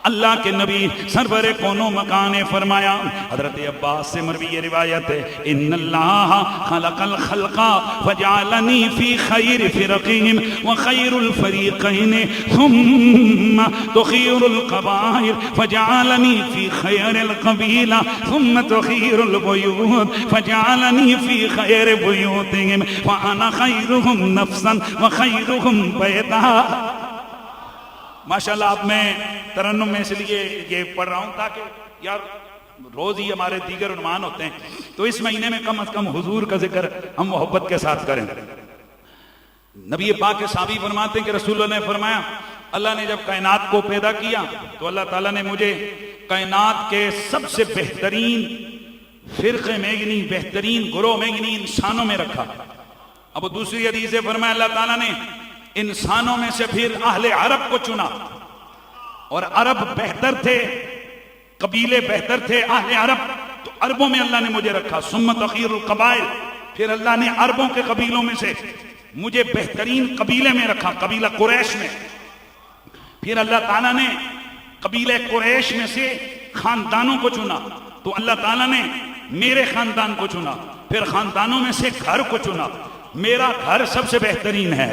اللہ کے نبی سرور کون و مکان نے فرمایا، حضرت عباس سے مروی یہ روایت ہے، ان اللہ خلق الخلق فجعلنی فی خیر فرقہم وخیر الفریقین ثم تخیر القبائل فجعلنی فی خیر القبیلہ ثم تخیر البیوت فجعلنی فی خیر بیوتہم وانا خیرہم نفسا وخیرہم بیتا. ماشاءاللہ اب میں ترنم میں اس لیے یہ پڑھ رہا ہوں تاکہ یار روز ہی ہمارے دیگر عنوان ہوتے ہیں تو اس مہینے میں کم از کم حضور کا ذکر ہم محبت کے ساتھ کریں. نبی پاک کے صحابی فرماتے ہیں کہ رسول اللہ نے فرمایا اللہ نے جب کائنات کو پیدا کیا تو اللہ تعالیٰ نے مجھے کائنات کے سب سے بہترین فرقے میں یعنی بہترین گروہ میں یعنی انسانوں میں رکھا. اب دوسری حدیث سے فرمایا اللہ تعالیٰ نے انسانوں میں سے پھر اہل عرب کو چنا، اور عرب بہتر تھے، قبیلے بہتر تھے اہل عرب، تو عربوں میں اللہ نے مجھے رکھا. ثم تخیر القبائل، پھر اللہ نے عربوں کے قبیلوں میں سے مجھے بہترین قبیلے میں رکھا، قبیلہ قریش میں. پھر اللہ تعالیٰ نے قبیلہ قریش میں سے خاندانوں کو چنا، تو اللہ تعالیٰ نے میرے خاندان کو چنا. پھر خاندانوں میں سے گھر کو چنا، میرا گھر سب سے بہترین ہے.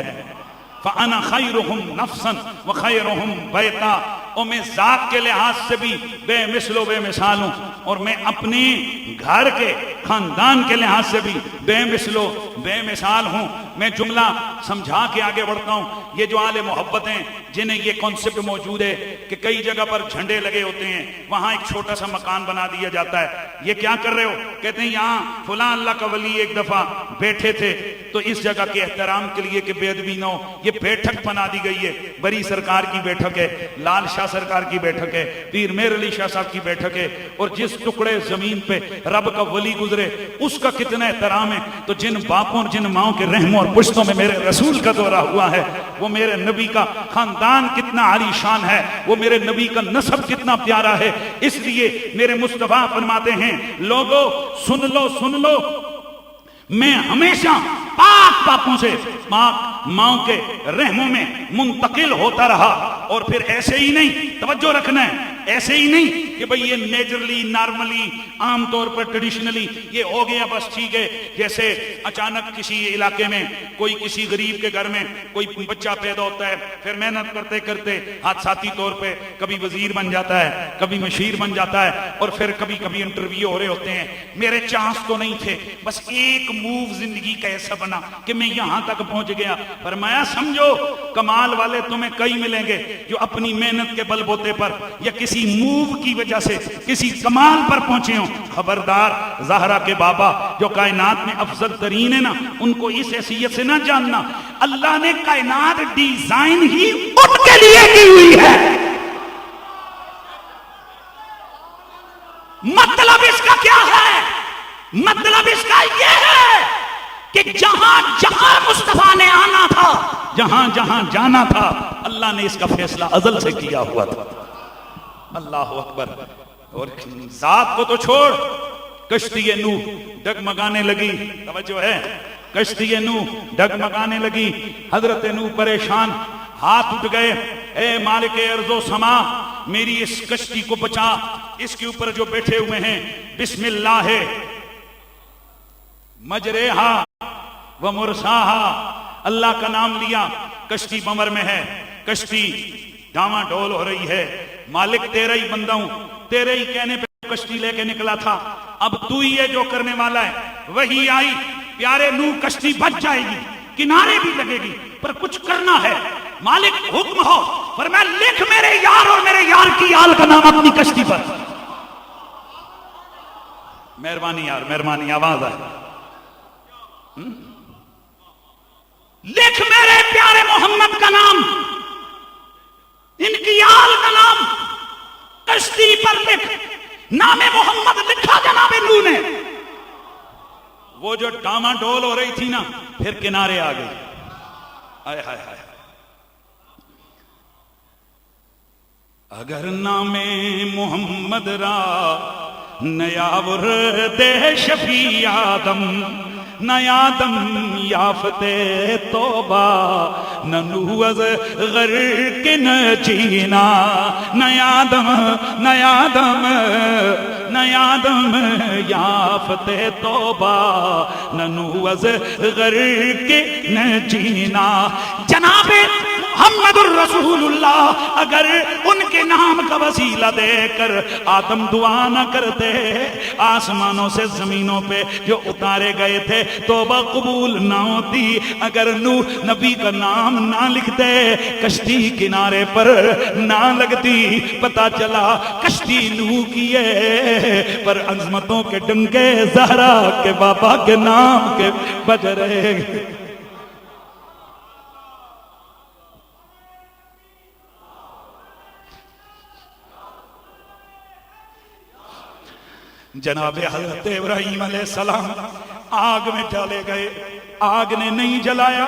فَأَنَا خَيْرُهُمْ نَفْسًا وَخَيْرُهُمْ بَيْتًا، اور میں ذات کے لحاظ سے بھی بے مثل و بے مثال ہوں، اور میں اپنے گھر کے خاندان کے لحاظ سے بھی بے مثل و بے مثال ہوں. میں جملہ سمجھا کے آگے بڑھتا ہوں. یہ جو اہل محبت ہیں جنہیں یہ کانسیپٹ موجود ہے کہ کئی جگہ پر جھنڈے لگے ہوتے ہیں، وہاں ایک چھوٹا سا مکان بنا دیا جاتا ہے. یہ کیا کر رہے ہو؟ کہتے ہیں یہاں فلاں اللہ کا ولی ایک دفعہ بیٹھے تھے تو اس جگہ کے احترام کے لیے کہ بے ادبی نہ ہو یہ بیٹھک بنا دی گئی ہے. بری سرکار کی بیٹھک ہے، لال شاہ سرکار کی بیٹھک ہے، پیر میر علی شاہ صاحب کی بیٹھک ہے، اور جس ٹکڑے زمین پہ رب کا ولی گزرے اس کا کتنا احترام ہے. تو جن باپوں اور جن ماؤں کے رحموں اور پشتوں میں میرے رسول کا دورہ ہوا ہے، وہ میرے نبی کا خاندان کتنا عالی شان ہے، وہ میرے نبی کا نسب کتنا پیارا ہے. اس لیے میرے مصطفیٰ فرماتے ہیں لوگو سن لو میں ہمیشہ پاک باپوں سے پاک ماؤں کے رحموں میں منتقل ہوتا رہا. اور پھر ایسے ہی نہیں، توجہ رکھنا ہے، ایسے ہی نہیں کہ بھئی یہ نیچرلی نارملی عام طور پر ٹریڈیشنلی یہ ہو گیا بس ٹھیک ہے. جیسے اچانک کسی علاقے میں کوئی کسی غریب کے گھر میں کوئی بچہ پیدا ہوتا ہے، پھر محنت کرتے کرتے حادثاتی طور پہ کبھی وزیر بن جاتا ہے، کبھی مشیر بن جاتا ہے، اور پھر کبھی کبھی انٹرویو ہو رہے ہوتے ہیں. میرے چانس تو نہیں تھے، بس ایک موو زندگی کا ایسا بنا کہ میں یہاں تک پہنچ گیا. فرمایا سمجھو کمال والے تمہیں کئی ملیں گے جو اپنی محنت کے بل بوتے پر یا کسی موو کی وجہ سے کسی کمال پر پہنچے ہوں. خبردار زہرا کے بابا جو کائنات میں افضل ترین ہے نا، ان کو اس حیثیت سے نہ جاننا. اللہ نے کائنات ڈیزائن ہی ان کے لیے کی ہوئی ہے. مطلب اس کا کیا ہے؟ مطلب اس کا یہ ہے کہ جہاں جہاں مصطفیٰ نے آنا تھا، جہاں جہاں جانا تھا، اللہ نے اس کا فیصلہ ازل سے کیا ہوا تھا. اللہ اکبر. اور ذات کو تو چھوڑ، کشتی نوح ڈگمگانے لگی. توجہ ہے، کشتی نوح ڈگمگانے لگی. حضرت نوح پریشان، ہاتھ اٹھ گئے، اے مالک ارض و سما میری اس کشتی کو بچا، اس کے اوپر جو بیٹھے ہوئے ہیں بسم اللہ مجریہا و مرساہا، اللہ کا نام لیا، کشتی بمر میں ہے، کشتی ڈاواں ڈول ہو رہی ہے، مالک تیرا ہی بندہ ہوں، تیرے ہی کہنے پہ کشتی لے کے نکلا تھا، اب تو ہی ہے جو کرنے والا ہے۔ وہی آئی، پیارے نوح کشتی بچ جائے گی، کنارے بھی لگے گی، پر کچھ کرنا ہے، مالک حکم ہو، فرمایا لکھ میرے یار اور میرے یار کی آل کا نام اپنی کشتی پر۔ مہربانی یار، مہربانی، آواز آئے، لکھ میرے پیارے محمد کا نام، ان کی آل کا نام کشتی پر لکھ۔ نام محمد لکھا جناب نوح نے، وہ جو ڈاما ڈول ہو رہی تھی نا پھر کنارے آ گئی۔ آئے ہائے ہائے، اگر نام محمد را نیاور دے شفیع آدم، نیادم یافتے توبہ، ننو از غرق نجینا، نیادم نیادم نیادم یافتے توبہ، ننو از غرق نجینا۔ جناب محمد الرسول اللہ اگر ان کے نام کا وسیلہ دے کر آدم دعا نہ کرتے، آسمانوں سے زمینوں پہ جو اتارے گئے تھے توبہ قبول نہ ہوتی۔ اگر نوح نبی کا نام نہ لکھتے کشتی کنارے پر نہ لگتی۔ پتا چلا کشتی نوح کی ہے پر عظمتوں کے ڈنکے زہرا کے بابا کے نام کے بج رہے۔ جناب حضرت ابراہیم علیہ السلام آگ میں ڈالے گئے، آگ نے نہیں جلایا۔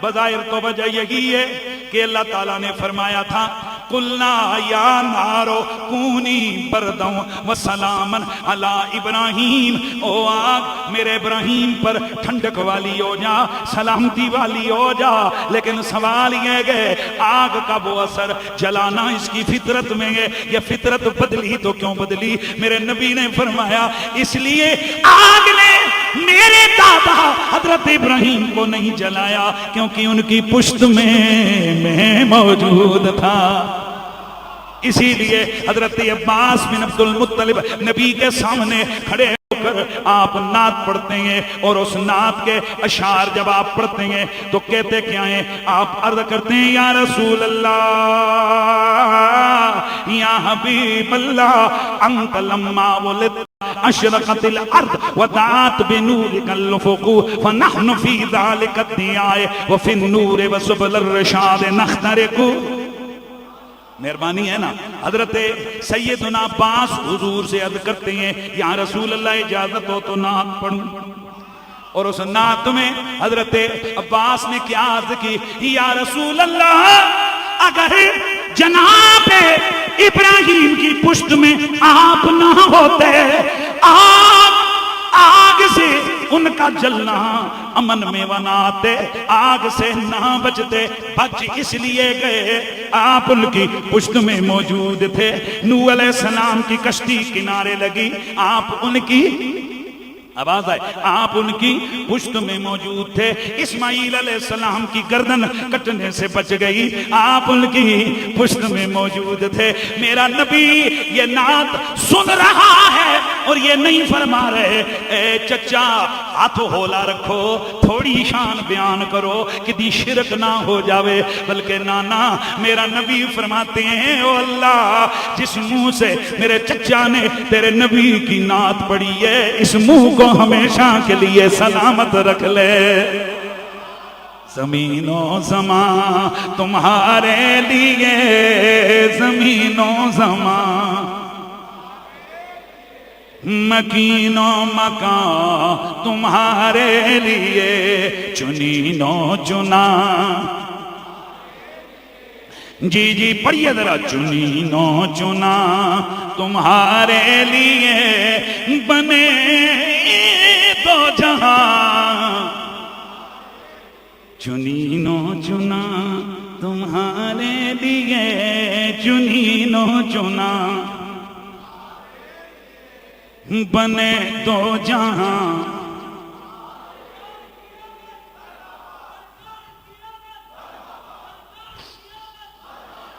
بظاہر تو وجہ یہی ہے کہ اللہ تعالیٰ نے فرمایا تھا قلنا یا نارو کونی بردوں وسلامن علی ابراہیم، او آگ میرے ابراہیم پر ٹھنڈک والی ہو جا، سلامتی والی ہو جا۔ لیکن سوال یہ گئے آگ کا وہ اثر جلانا اس کی فطرت میں ہے، یہ فطرت بدلی تو کیوں بدلی؟ میرے نبی نے فرمایا اس لیے آگ نے میرے دادا حضرت ابراہیم کو نہیں جلایا کیونکہ ان کی پشت میں موجود تھا۔ اسی لیے حضرت عباس بن عبد المطلب نبی کے سامنے کھڑے ہو کر آپ نعت پڑھتے ہیں، اور اس نعت کے اشعار جب آپ پڑھتے ہیں تو کہتے کیا ہیں؟ آپ عرض کرتے ہیں یا رسول اللہ یا حبیب اللہ انت لما ولد اشرقت الارض ودعات بنورك الافق فنحن في ذلك الضياء وفي النور وسبل الرشاد نخترق۔ مہربانی ہے نا، حضرت سیدنا عباس حضور سے عرض کرتے ہیں یا رسول اللہ اجازت ہو تو نعت پڑھوں، اور اس نعت میں حضرت عباس نے کیا عرض کی؟ یا رسول اللہ اگر جناب ابراہیم کی پشت میں آپ نہ ہوتے، آگ سے ان کا جلنا امن میں وناتے، آگ سے نہ بچتے، بچ اس لیے گئے آپ ان کی پشت میں موجود تھے۔ نوح علیہ السلام کی کشتی کنارے لگی، آپ ان کی آواز آئے، آپ ان کی پشت میں موجود تھے۔ اسماعیل علیہ السلام کی گردن کٹنے سے بچ گئی، آپ ان کی پشت میں موجود تھے۔ میرا نبی یہ نعت سن رہا ہے اور یہ نہیں فرما رہے اے چچا ہاتھ ہولا رکھو، تھوڑی شان بیان کرو کہ شرک نہ ہو جاوے، بلکہ نانا میرا نبی فرماتے ہیں او اللہ جس منہ سے میرے چچا نے تیرے نبی کی نعت پڑھی ہے اس منہ کو ہمیشہ کے لیے سلامت رکھ لے۔ زمین و زمان تمہارے لیے، زمین و زمان مکین و مکان تمہارے لیے، چنین و چنا۔ جی پڑھیے ذرا، چنین و چنا تمہارے لیے بنے دو جہاں، چنین و چنا تمہارے چنا بنے دو جہاں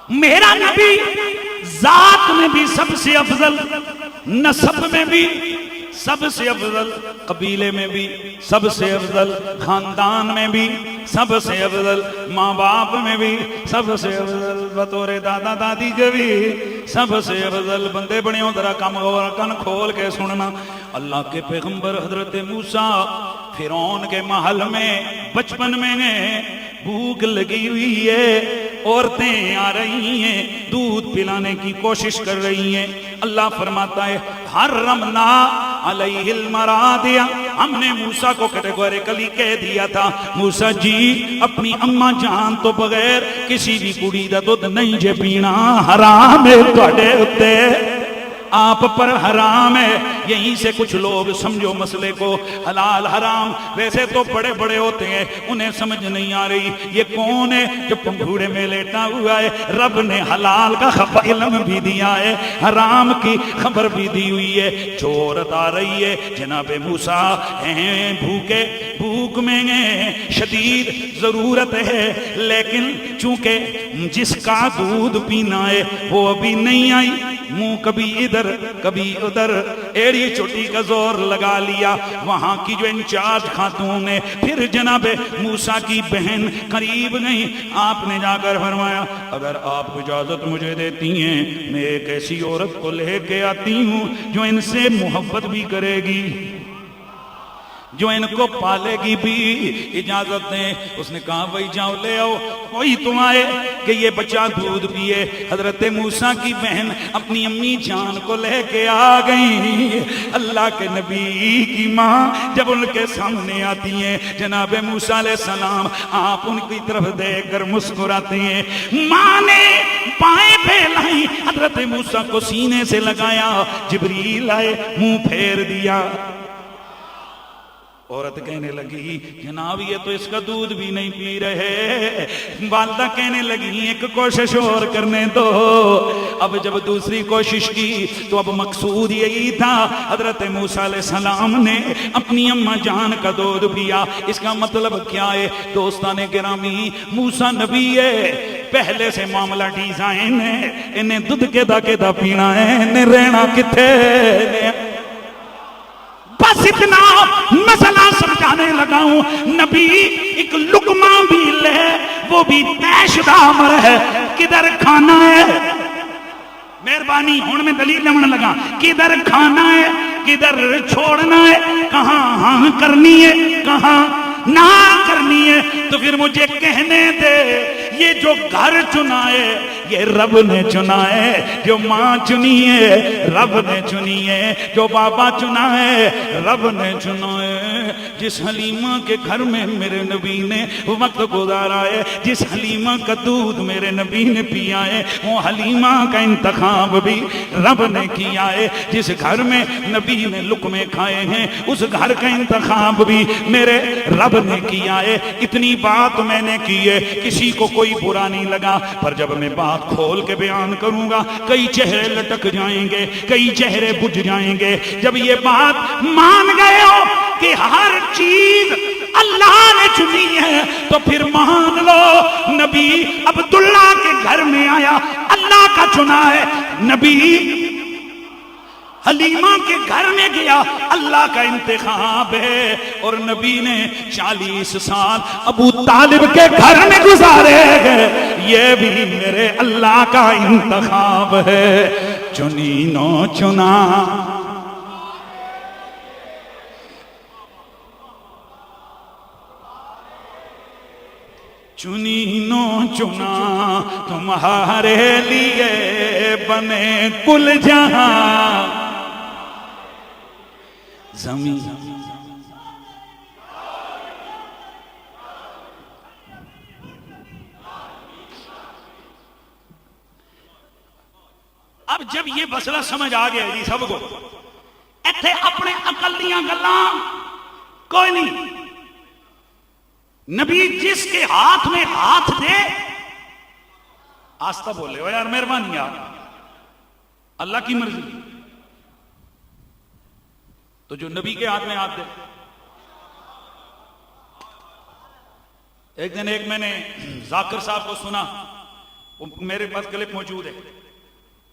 میرا نبی ذات میں بھی سب سے افضل، نسب میں بھی سب سے افضل، قبیلے میں بھی سب سے افضل، خاندان میں بھی سب سے افضل، ماں باپ میں بھی سب سے افضل، بطور دادا دادی کے بھی سب سے افضل۔ بندے بڑے ہوں ذرا کم غور کن کھول کے سننا، اللہ کے پیغمبر حضرت موسیٰ فرعون کے محل میں بچپن میں بھوک لگی ہوئی ہے، عورتیں آ رہی ہیں دودھ پلانے کی کوشش کر رہی ہیں، اللہ فرماتا ہے حرمنا علیہ المراضع، ہم نے موسیٰ کو کیٹیگوریکلی کہہ دیا تھا موسیٰ جی اپنی اماں جان تو بغیر کسی بھی کڑی دا دودھ نہیں جے پینا، حرام ہے تواڈے اُتے، آپ پر حرام ہے۔ یہیں سے کچھ لوگ سمجھو مسئلے کو حلال حرام ویسے تو بڑے بڑے ہوتے ہیں، انہیں سمجھ نہیں آ رہی یہ کون ہے جو پنگھوڑے میں لیٹا ہوا ہے، رب نے حلال کا علم بھی دیا ہے، حرام کی خبر بھی دی ہوئی ہے۔ چورت آ رہی ہے، جناب موسیٰ ہیں بھوکے، بھوک میں شدید ضرورت ہے، لیکن چونکہ جس کا دودھ پینا ہے وہ ابھی نہیں آئی، منہ کبھی ادھر کبھی ادھر، ایڑی چوٹی کا زور لگا لیا۔ وہاں کی جو انچارج خاتون ہے، پھر جناب موسیٰ کی بہن قریب گئی، آپ نے جا کر فرمایا اگر آپ اجازت مجھے دیتی ہیں میں ایک ایسی عورت کو لے کے آتی ہوں جو ان سے محبت بھی کرے گی، جو ان کو پالے گی بھی، اجازت دیں۔ اس نے کہا بھائی جاؤ لے آؤ، کوئی تو آئے کہ یہ بچہ دودھ پیے۔ حضرت موسیٰ کی بہن اپنی امی جان کو لے کے آ گئی۔ اللہ کے نبی کی ماں جب ان کے سامنے آتی ہیں جناب موسیٰ علیہ السلام، آپ ان کی طرف دیکھ کر مسکراتے ہیں۔ ماں نے پائیں پھیلائی، حضرت موسیٰ کو سینے سے لگایا، جبریل آئے منہ پھیر دیا۔ عورت کہنے لگی جناب یہ تو اس کا دودھ بھی نہیں پی رہے۔ والدہ کہنے لگی ایک کوشش اور کرنے دو۔ اب جب دوسری کوشش کی تو اب مقصود یہی تھا، حضرت موسیٰ علیہ السلام نے اپنی اماں جان کا دودھ پیا۔ اس کا مطلب کیا ہے دوستان گرامی؟ موسیٰ نبی ہے، پہلے سے معاملہ ڈیزائن ہے، انہیں دودھ کے دا پینا ہے، انہیں رہنا کتھے۔ بس اتنا مسئلہ سمجھانے لگا ہوں، نبی ایک لقمہ بھی لے وہ بھی تیش دامر ہے، کدھر کھانا ہے؟ مہربانی ہون میں دلیل لمن لگا، کدھر کھانا ہے کدھر چھوڑنا ہے، کہاں ہاں کرنی ہے کہاں نہ کرنی ہے۔ تو پھر مجھے کہنے دے یہ جو گھر چنا ہے یہ رب نے چنا ہے، جو ماں چنی ہے رب نے چنی ہے، جو بابا چنا ہے رب نے چنا ہے۔ جس حلیمہ کے گھر میں میرے نبی نے وقت گزارا ہے، جس حلیمہ کا دودھ میرے نبی نے پیا ہے، وہ حلیمہ کا انتخاب بھی رب نے کیا ہے۔ جس گھر میں نبی نے لقمے کھائے ہیں اس گھر کا انتخاب بھی میرے رب نے کیا ہے۔ اتنی بات میں نے کی ہے، کسی کو کوئی برا نہیں لگا، پر جب میں بات کھول کے بیان کروں گا کئی چہرے لٹک جائیں گے، کئی چہرے بجھ جائیں گے۔ جب یہ بات مان گئے ہو کہ ہر چیز اللہ نے چنی ہے تو پھر مان لو، نبی عبداللہ کے گھر میں آیا، اللہ کا چنا ہے، نبی حلیمہ کے گھر میں گیا، اللہ کا انتخاب ہے۔ اور نبی نے 40 سال ابو طالب کے گھر میں گزارے ہیں، یہ بھی میرے اللہ کا انتخاب ہے۔ چنی نو چنا، چنی نو چنا، تمہارے لیے بنے کل جہاں زمین۔ اب جب یہ مسئلہ سمجھ آ گیا جی سب کو، ایتھے اپنے عقل دیاں گلاں کوئی نہیں۔ نبی جس کے ہاتھ میں ہاتھ دے، آستہ بولے ہو یار مہربانی آپ، اللہ کی مرضی تو جو نبی کے ہاتھ میں ہاتھ دے. ایک دن میں نے ذاکر صاحب کو سنا, وہ میرے پاس کلپ موجود ہے,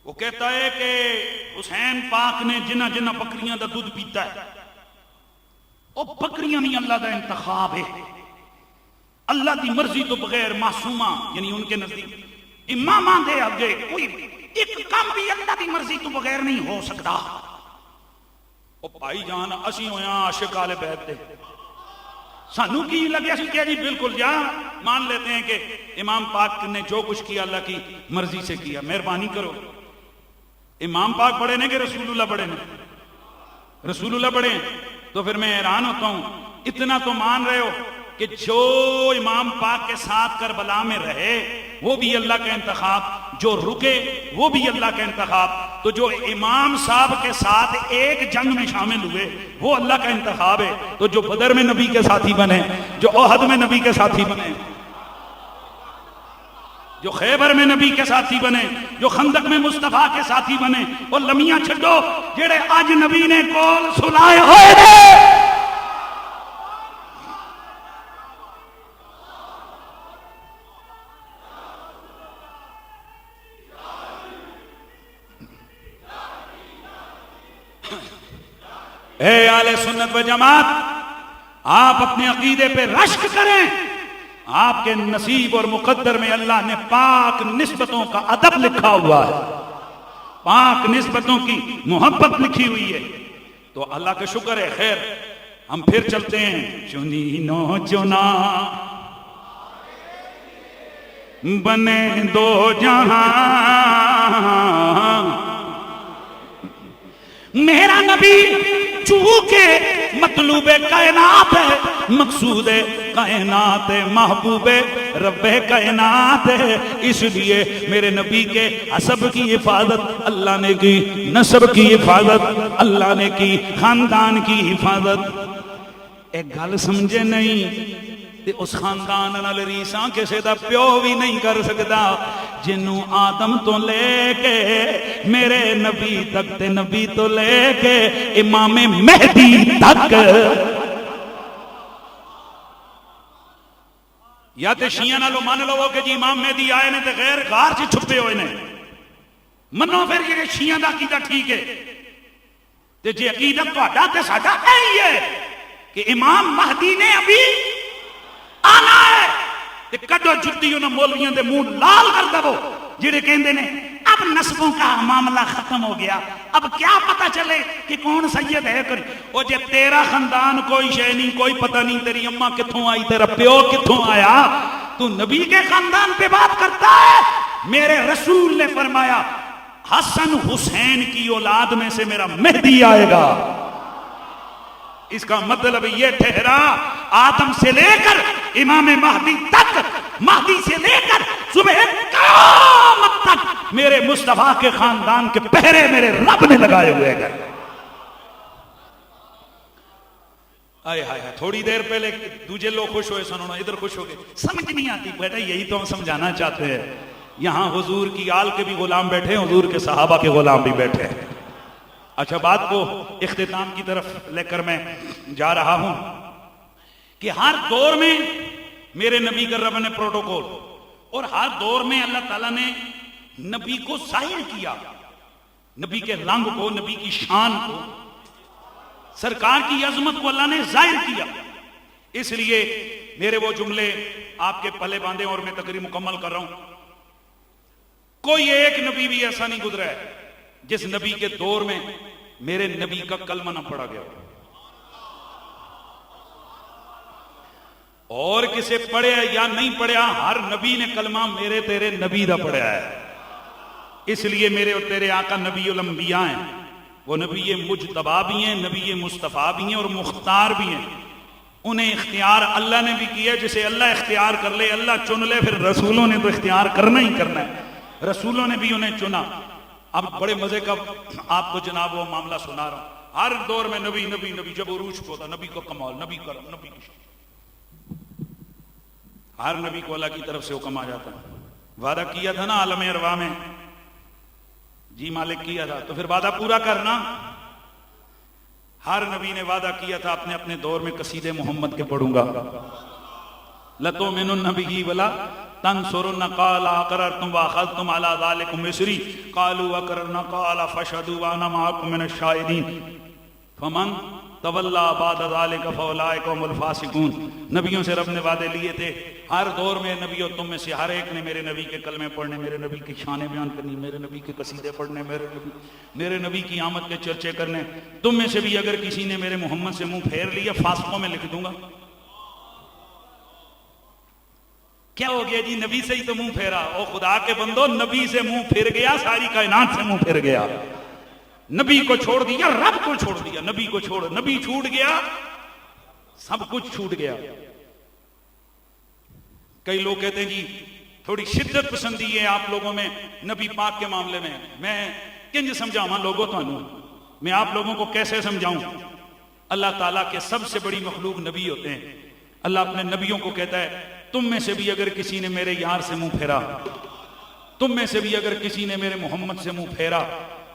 وہ کہتا ہے کہ حسین پاک نے جنہ جنہ بکریاں دا دودھ پیتا ہے وہ بکریاں نہیں اللہ دا انتخاب ہے, اللہ دی مرضی تو بغیر معصومہ یعنی ان کے نزدیک اماماں دے آگے کوئی ایک کام بھی اللہ دی مرضی تو بغیر نہیں ہو سکتا. او بھائی جان اسی ہویاں عاشق آل بیت دے, سانو کی لگے اسی کہ جی بالکل جا مان لیتے ہیں کہ امام پاک نے جو کچھ کیا اللہ کی مرضی سے کیا, مہربانی کرو. امام پاک پڑھے نے کہ رسول اللہ پڑھے نے؟ رسول اللہ پڑھے. تو پھر میں حیران ہوتا ہوں, اتنا تو مان رہے ہو کہ جو امام پاک کے ساتھ کربلا میں رہے وہ بھی اللہ کا انتخاب, جو رکے وہ بھی اللہ کا انتخاب, تو جو امام صاحب کے ساتھ ایک جنگ میں شامل ہوئے وہ اللہ کا انتخاب ہے, تو جو بدر میں نبی کے ساتھی بنے, جو احد میں نبی کے ساتھی بنے, جو خیبر میں نبی کے ساتھی بنے, جو خندق میں مصطفیٰ کے ساتھی بنے, وہ لمیاں چھڈو جڑے آج نبی نے کول سلائے ہوئے ہیں. اے اہل سنت و جماعت, آپ اپنے عقیدے پہ رشک کریں. آپ کے نصیب اور مقدر میں اللہ نے پاک نسبتوں کا ادب لکھا ہوا ہے, پاک نسبتوں کی محبت لکھی ہوئی ہے. تو اللہ کا شکر ہے. خیر ہم پھر چلتے ہیں. چنی نو چنا بنے دو جہاں, میرا نبی چونکہ مطلوب کائنات ہے, مقصود کائنات ہے, محبوب رب کائنات ہے, اس لیے میرے نبی کے حسب کی حفاظت اللہ نے کی, نسب کی حفاظت اللہ نے کی, خاندان کی حفاظت. ایک گل سمجھے نہیں, اس خاندان نال ریساں کسے دا پیو بھی نہیں کر سکتا جنوں آدم تو لے کے میرے نبی تک تے نبی تو لے کے امام مہدی تک. یا تے شیعہ نالو مان لو کہ جی امام مہدی آئے نے تے غیر غار سے چھپے ہوئے نے, منو پھر یہ شیعہ دا عقیدہ ٹھیک ہے. تے جی عقیدہ تہاڈا تے ساڈا یہی ہے کہ امام مہدی نے ابھی آنا ہے, تے کڈو جُتی انہاں مولویاں دے منہ لال کر دو جڑے کہندے نے اب نسبوں کا معاملہ ختم ہو گیا, اب کیا پتہ چلے کہ کون سید ہے. او جے تیرا خاندان کوئی شے نہیں, کوئی پتہ نہیں تیری اماں کتھوں آئی, تیرا پیو کتھوں آیا, تو نبی کے خاندان پہ بات کرتا ہے. میرے رسول نے فرمایا حسن حسین کی اولاد میں سے میرا مہدی آئے گا. اس کا مطلب یہ ٹھہرا آدم سے لے کر امام مہدی تک, مہدی سے لے کر صبح قیامت تک میرے مصطفیٰ کے خاندان کے پہرے میرے رب نے لگائے ہوئے گئے. آئے ہائے تھوڑی دیر پہلے دوجے لوگ خوش ہوئے سنونا, ادھر خوش ہو گئے. سمجھ نہیں آتی بیٹا, یہی تو ہم سمجھانا چاہتے ہیں. یہاں حضور کی آل کے بھی غلام بیٹھے, حضور کے صحابہ کے غلام بھی بیٹھے. اچھا بات کو اختتام کی طرف لے کر میں جا رہا ہوں کہ ہر دور میں میرے نبی کا رب نے پروٹوکول, اور ہر دور میں اللہ تعالیٰ نے نبی کو ظاہر کیا, نبی کے رنگ کو, نبی کی شان کو, سرکار کی عظمت کو اللہ نے ظاہر کیا. اس لیے میرے وہ جملے آپ کے پلے باندھے اور میں تقریر مکمل کر رہا ہوں. کوئی ایک نبی بھی ایسا نہیں گزرا ہے جس نبی کے دور میں میرے نبی کا کلمہ نہ پڑھا گیا, اور کسے پڑھے یا نہیں پڑھا, ہر نبی نے کلمہ میرے تیرے نبی دا پڑھا ہے. اس لیے میرے اور تیرے آقا نبی الانبیاء ہیں, وہ نبی مجتبی بھی ہیں, نبی مصطفیٰ بھی ہیں اور مختار بھی ہیں. انہیں اختیار اللہ نے بھی کیا, جسے اللہ اختیار کر لے, اللہ چن لے, پھر رسولوں نے تو اختیار کرنا ہی کرنا ہے, رسولوں نے بھی انہیں چنا. اب بڑے مزے کا آپ کو جناب وہ معاملہ سنا رہا ہوں. ہر دور میں نبی نبی نبی, جب عروج کو ہوتا نبی کو کمال, نبی کرم, نبی کی, ہر نبی کو اللہ کی طرف سے حکم آ جاتا ہے. وعدہ کیا تھا نا عالم ارواح میں, جی مالک کیا تھا، تو پھر وعدہ پورا کرنا۔ ہر نبی نے وعدہ کیا تھا اپنے اپنے دور میں قصیدے محمد کے پڑھوں گا۔ لَتُؤْمِنُنَّ بِهِ وَلَا تَنْصُرُنَّ قَالَ أَقْرَرْتُمْ وَأَخَذْتُمْ عَلَى ذَلِكُمْ إِصْرِي قَالُوا أَقْرَرْنَا قَالَ فَاشْهَدُوا وَأَنَا مَعَكُمْ مِنَ الشَّاهِدِينَ فَمَنْ تَوَلَّىٰ بَعْدَ ذَلِكَ فَأُولَٰئِكَ هُمُ الْفَاسِقُونَ۔ نبیوں سے رب نے وعدے لیے تھے، ہر دور میں نبیوں تم میں سے ہر ایک نے میرے نبی کے کلمے پڑھنے، میرے نبی کی شانیں بیان کرنی، میرے نبی کے قصیدے پڑھنے، میرے نبی کی آمد کے چرچے کرنے۔ تم میں سے بھی اگر کسی نے میرے محمد سے منہ پھیر لیا فاسقوں میں لکھ دوں گا۔ کیا ہو گیا جی؟ نبی سے ہی تو منہ پھیرا۔ او خدا کے بندو، نبی سے منہ پھر گیا، ساری کائنات سے منہ پھر گیا۔ نبی کو چھوڑ دیا، رب کو چھوڑ دیا۔ نبی کو چھوڑ، نبی چھوٹ گیا، سب کچھ چھوٹ گیا۔ کئی لوگ کہتے ہیں جی تھوڑی شدت پسندی ہے آپ لوگوں میں نبی پاک کے معاملے میں۔ میں کنج سمجھاواں لوگوں تو میں آپ لوگوں کو کیسے سمجھاؤں؟ اللہ تعالیٰ کے سب سے بڑی مخلوق نبی ہوتے ہیں۔ اللہ اپنے نبیوں کو کہتا ہے تم میں سے بھی اگر کسی نے میرے یار سے منہ پھیرا، تم میں سے بھی اگر کسی نے میرے محمد سے منہ پھیرا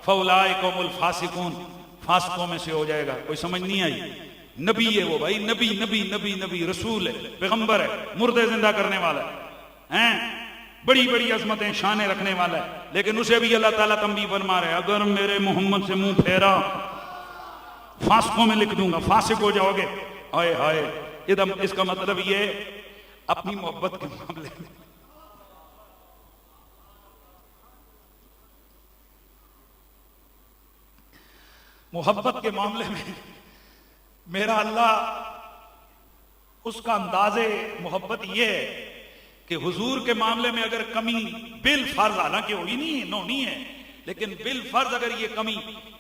فَأُولَٰئِكَ هُمُ الْفَاسِقُونَ، فاسقوں میں سے ہو جائے گا۔ کوئی سمجھ نہیں آئی؟ نبی ہے وہ بھائی، نبی نبی نبی نبی، رسول ہے، پیغمبر ہے، مردے زندہ کرنے والا ہے، بڑی بڑی عظمتیں شانیں رکھنے والا ہے، لیکن اسے بھی اللہ تعالیٰ تنبیہ فرما رہے اگر میرے محمد سے منہ پھیرا فاسقوں میں لکھ دوں گا، فاسق ہو جاؤ گے۔ آئے ہائے، اس کا مطلب یہ اپنی محبت کے معاملے میں محبت کے معاملے میں میرا اللہ، اس کا انداز محبت یہ ہے کہ حضور کے معاملے میں اگر کمی بالفرض، حالانکہ ہوئی نہیں ہے، نو نہیں ہے، لیکن بالفرض اگر یہ کمی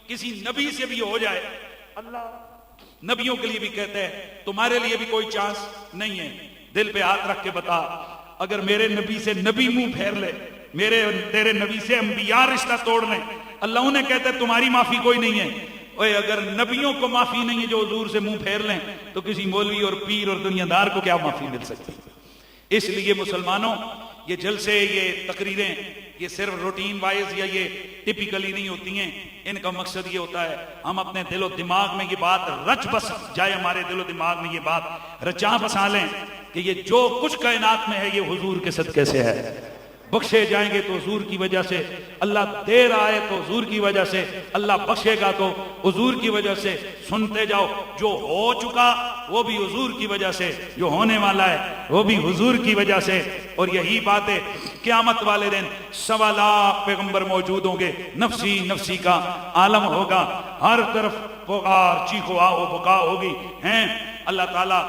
کسی نبی سے بھی ہو جائے، اللہ نبیوں کے لیے بھی کہتے ہیں تمہارے لیے بھی کوئی چانس نہیں ہے۔ دل پہ ہاتھ رکھ کے بتا، اگر میرے نبی سے نبی منہ پھیر لے، تیرے نبی سے انبیاء رشتہ توڑ لیں، اللہ انہیں کہتے ہیں تمہاری معافی کوئی نہیں ہے۔ اوے اگر نبیوں کو معافی نہیں ہے جو حضور سے منہ پھیر لیں، تو کسی مولوی اور پیر اور دنیا دار کو کیا معافی مل سکتی؟ اس لیے مسلمانوں، یہ جلسے، یہ تقریریں، یہ صرف روٹین وائز یا یہ ٹپیکلی نہیں ہوتی ہیں۔ ان کا مقصد یہ ہوتا ہے ہم اپنے دل و دماغ میں یہ بات رچ بس جائے، ہمارے دل و دماغ میں یہ بات رچا بسا لیں کہ یہ جو کچھ کائنات میں ہے یہ حضور کے صدقے سے ہے۔ بخشے جائیں گے تو حضور کی وجہ سے، اللہ دے رہا ہے تو حضور کی وجہ سے، اللہ بخشے گا تو حضور کی وجہ سے۔ سنتے جاؤ، جو ہو چکا وہ بھی حضور کی وجہ سے، جو ہونے والا ہے وہ بھی حضور کی وجہ سے۔ اور یہی بات ہے، قیامت والے دن 1.25 لاکھ پیغمبر موجود ہوں گے، نفسی نفسی کا عالم ہوگا، ہر طرف پکار، چیخ و آہ و بکا ہوگی ہیں۔ اللہ تعالیٰ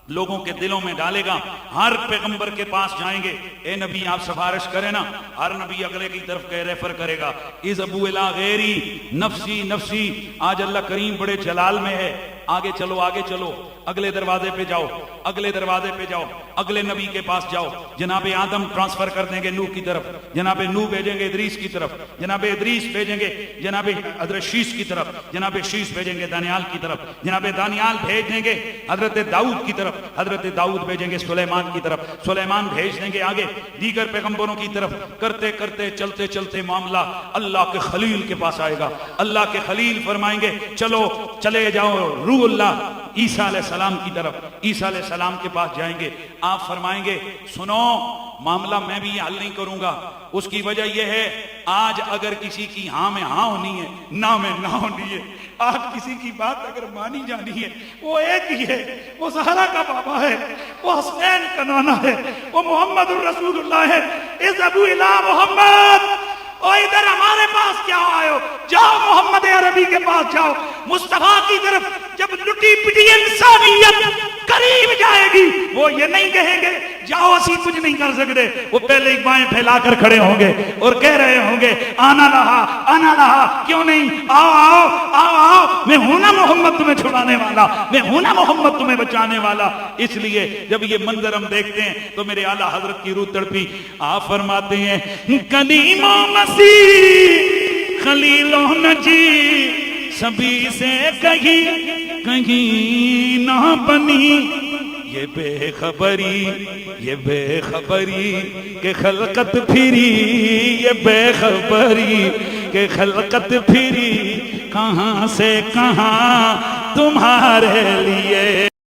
لوگوں کے دلوں میں ڈالے گا، ہر پیغمبر کے پاس جائیں گے، اے نبی آپ سفارش کریں نا، ہر نبی اگلے کی طرف ریفر کرے گا، اذهبوا الی غیری نفسی نفسی۔ آج اللہ کریم بڑے جلال میں ہے، آگے چلو آگے چلو، اگلے دروازے پہ جاؤ، اگلے دروازے پہ جاؤ، اگلے نبی کے پاس جاؤ۔ جناب آدم ٹرانسفر کر دیں گے نوح کی طرف، جناب نوح بھیجیں گے ادریس کی طرف، جناب ادریس بھیجیں گے جناب حضرت شیس کی طرف، جناب شیس بھیجیں گے دانیال کی طرف، جناب دانیال بھیج دیں گے حضرت داؤد کی طرف، حضرت داؤد بھیجیں گے سلیمان کی طرف، سلیمان بھیج دیں گے آگے دیگر پیغمبروں کی طرف۔ کرتے کرتے چلتے چلتے معاملہ اللہ کے خلیل کے پاس آئے گا۔ اللہ کے خلیل فرمائیں گے چلو چلے جاؤ روح اللہ عیسیٰ علیہ السلام کی طرف، عیسیٰ علیہ السلام کے پاس جائیں گے۔ آپ فرمائیں گے سنو، معاملہ میں بھی حل نہیں کروں گا۔ اس کی وجہ یہ ہے آج اگر کسی کی ہاں میں ہاں ہونی ہے، نہ میں نہ ہونی ہے، آج کسی کی بات اگر مانی جانی ہے، وہ ایک ہی ہے، وہ زہرا کا بابا ہے، وہ حسین کا نانا ہے، وہ محمد الرسول اللہ ہے۔ اذهبوا الی محمد، اور ادھر ہمارے پاس کیا آئے ہو؟ جاؤ محمد عربی کے پاس جاؤ۔ مصطفیٰ کی طرف جب لٹی پٹی انسانیت قریب جائے گی، وہ یہ نہیں کہیں گے جاؤ اسی کچھ نہیں کر سکتے، وہ پہلے ہی بائیں پھیلا کر کھڑے ہوں گے اور کہہ رہے ہوں گے آنا رہا، کیوں نہیں، آؤ آؤ آؤ آؤ، میں ہوں نا محمد تمہیں چھڑانے والا، میں ہوں نا محمد تمہیں بچانے والا۔ اس لیے جب یہ منظر ہم دیکھتے ہیں تو میرے اعلیٰ حضرت کی روح تڑپی۔ آپ فرماتے ہیں کلیم و مسیح خلیل و نجی سبھی سے کہیں نہ بنی، یہ بے خبری کہ خلقت پھری، یہ بے خبری کہ خلقت پھری کہاں سے کہاں تمہارے لیے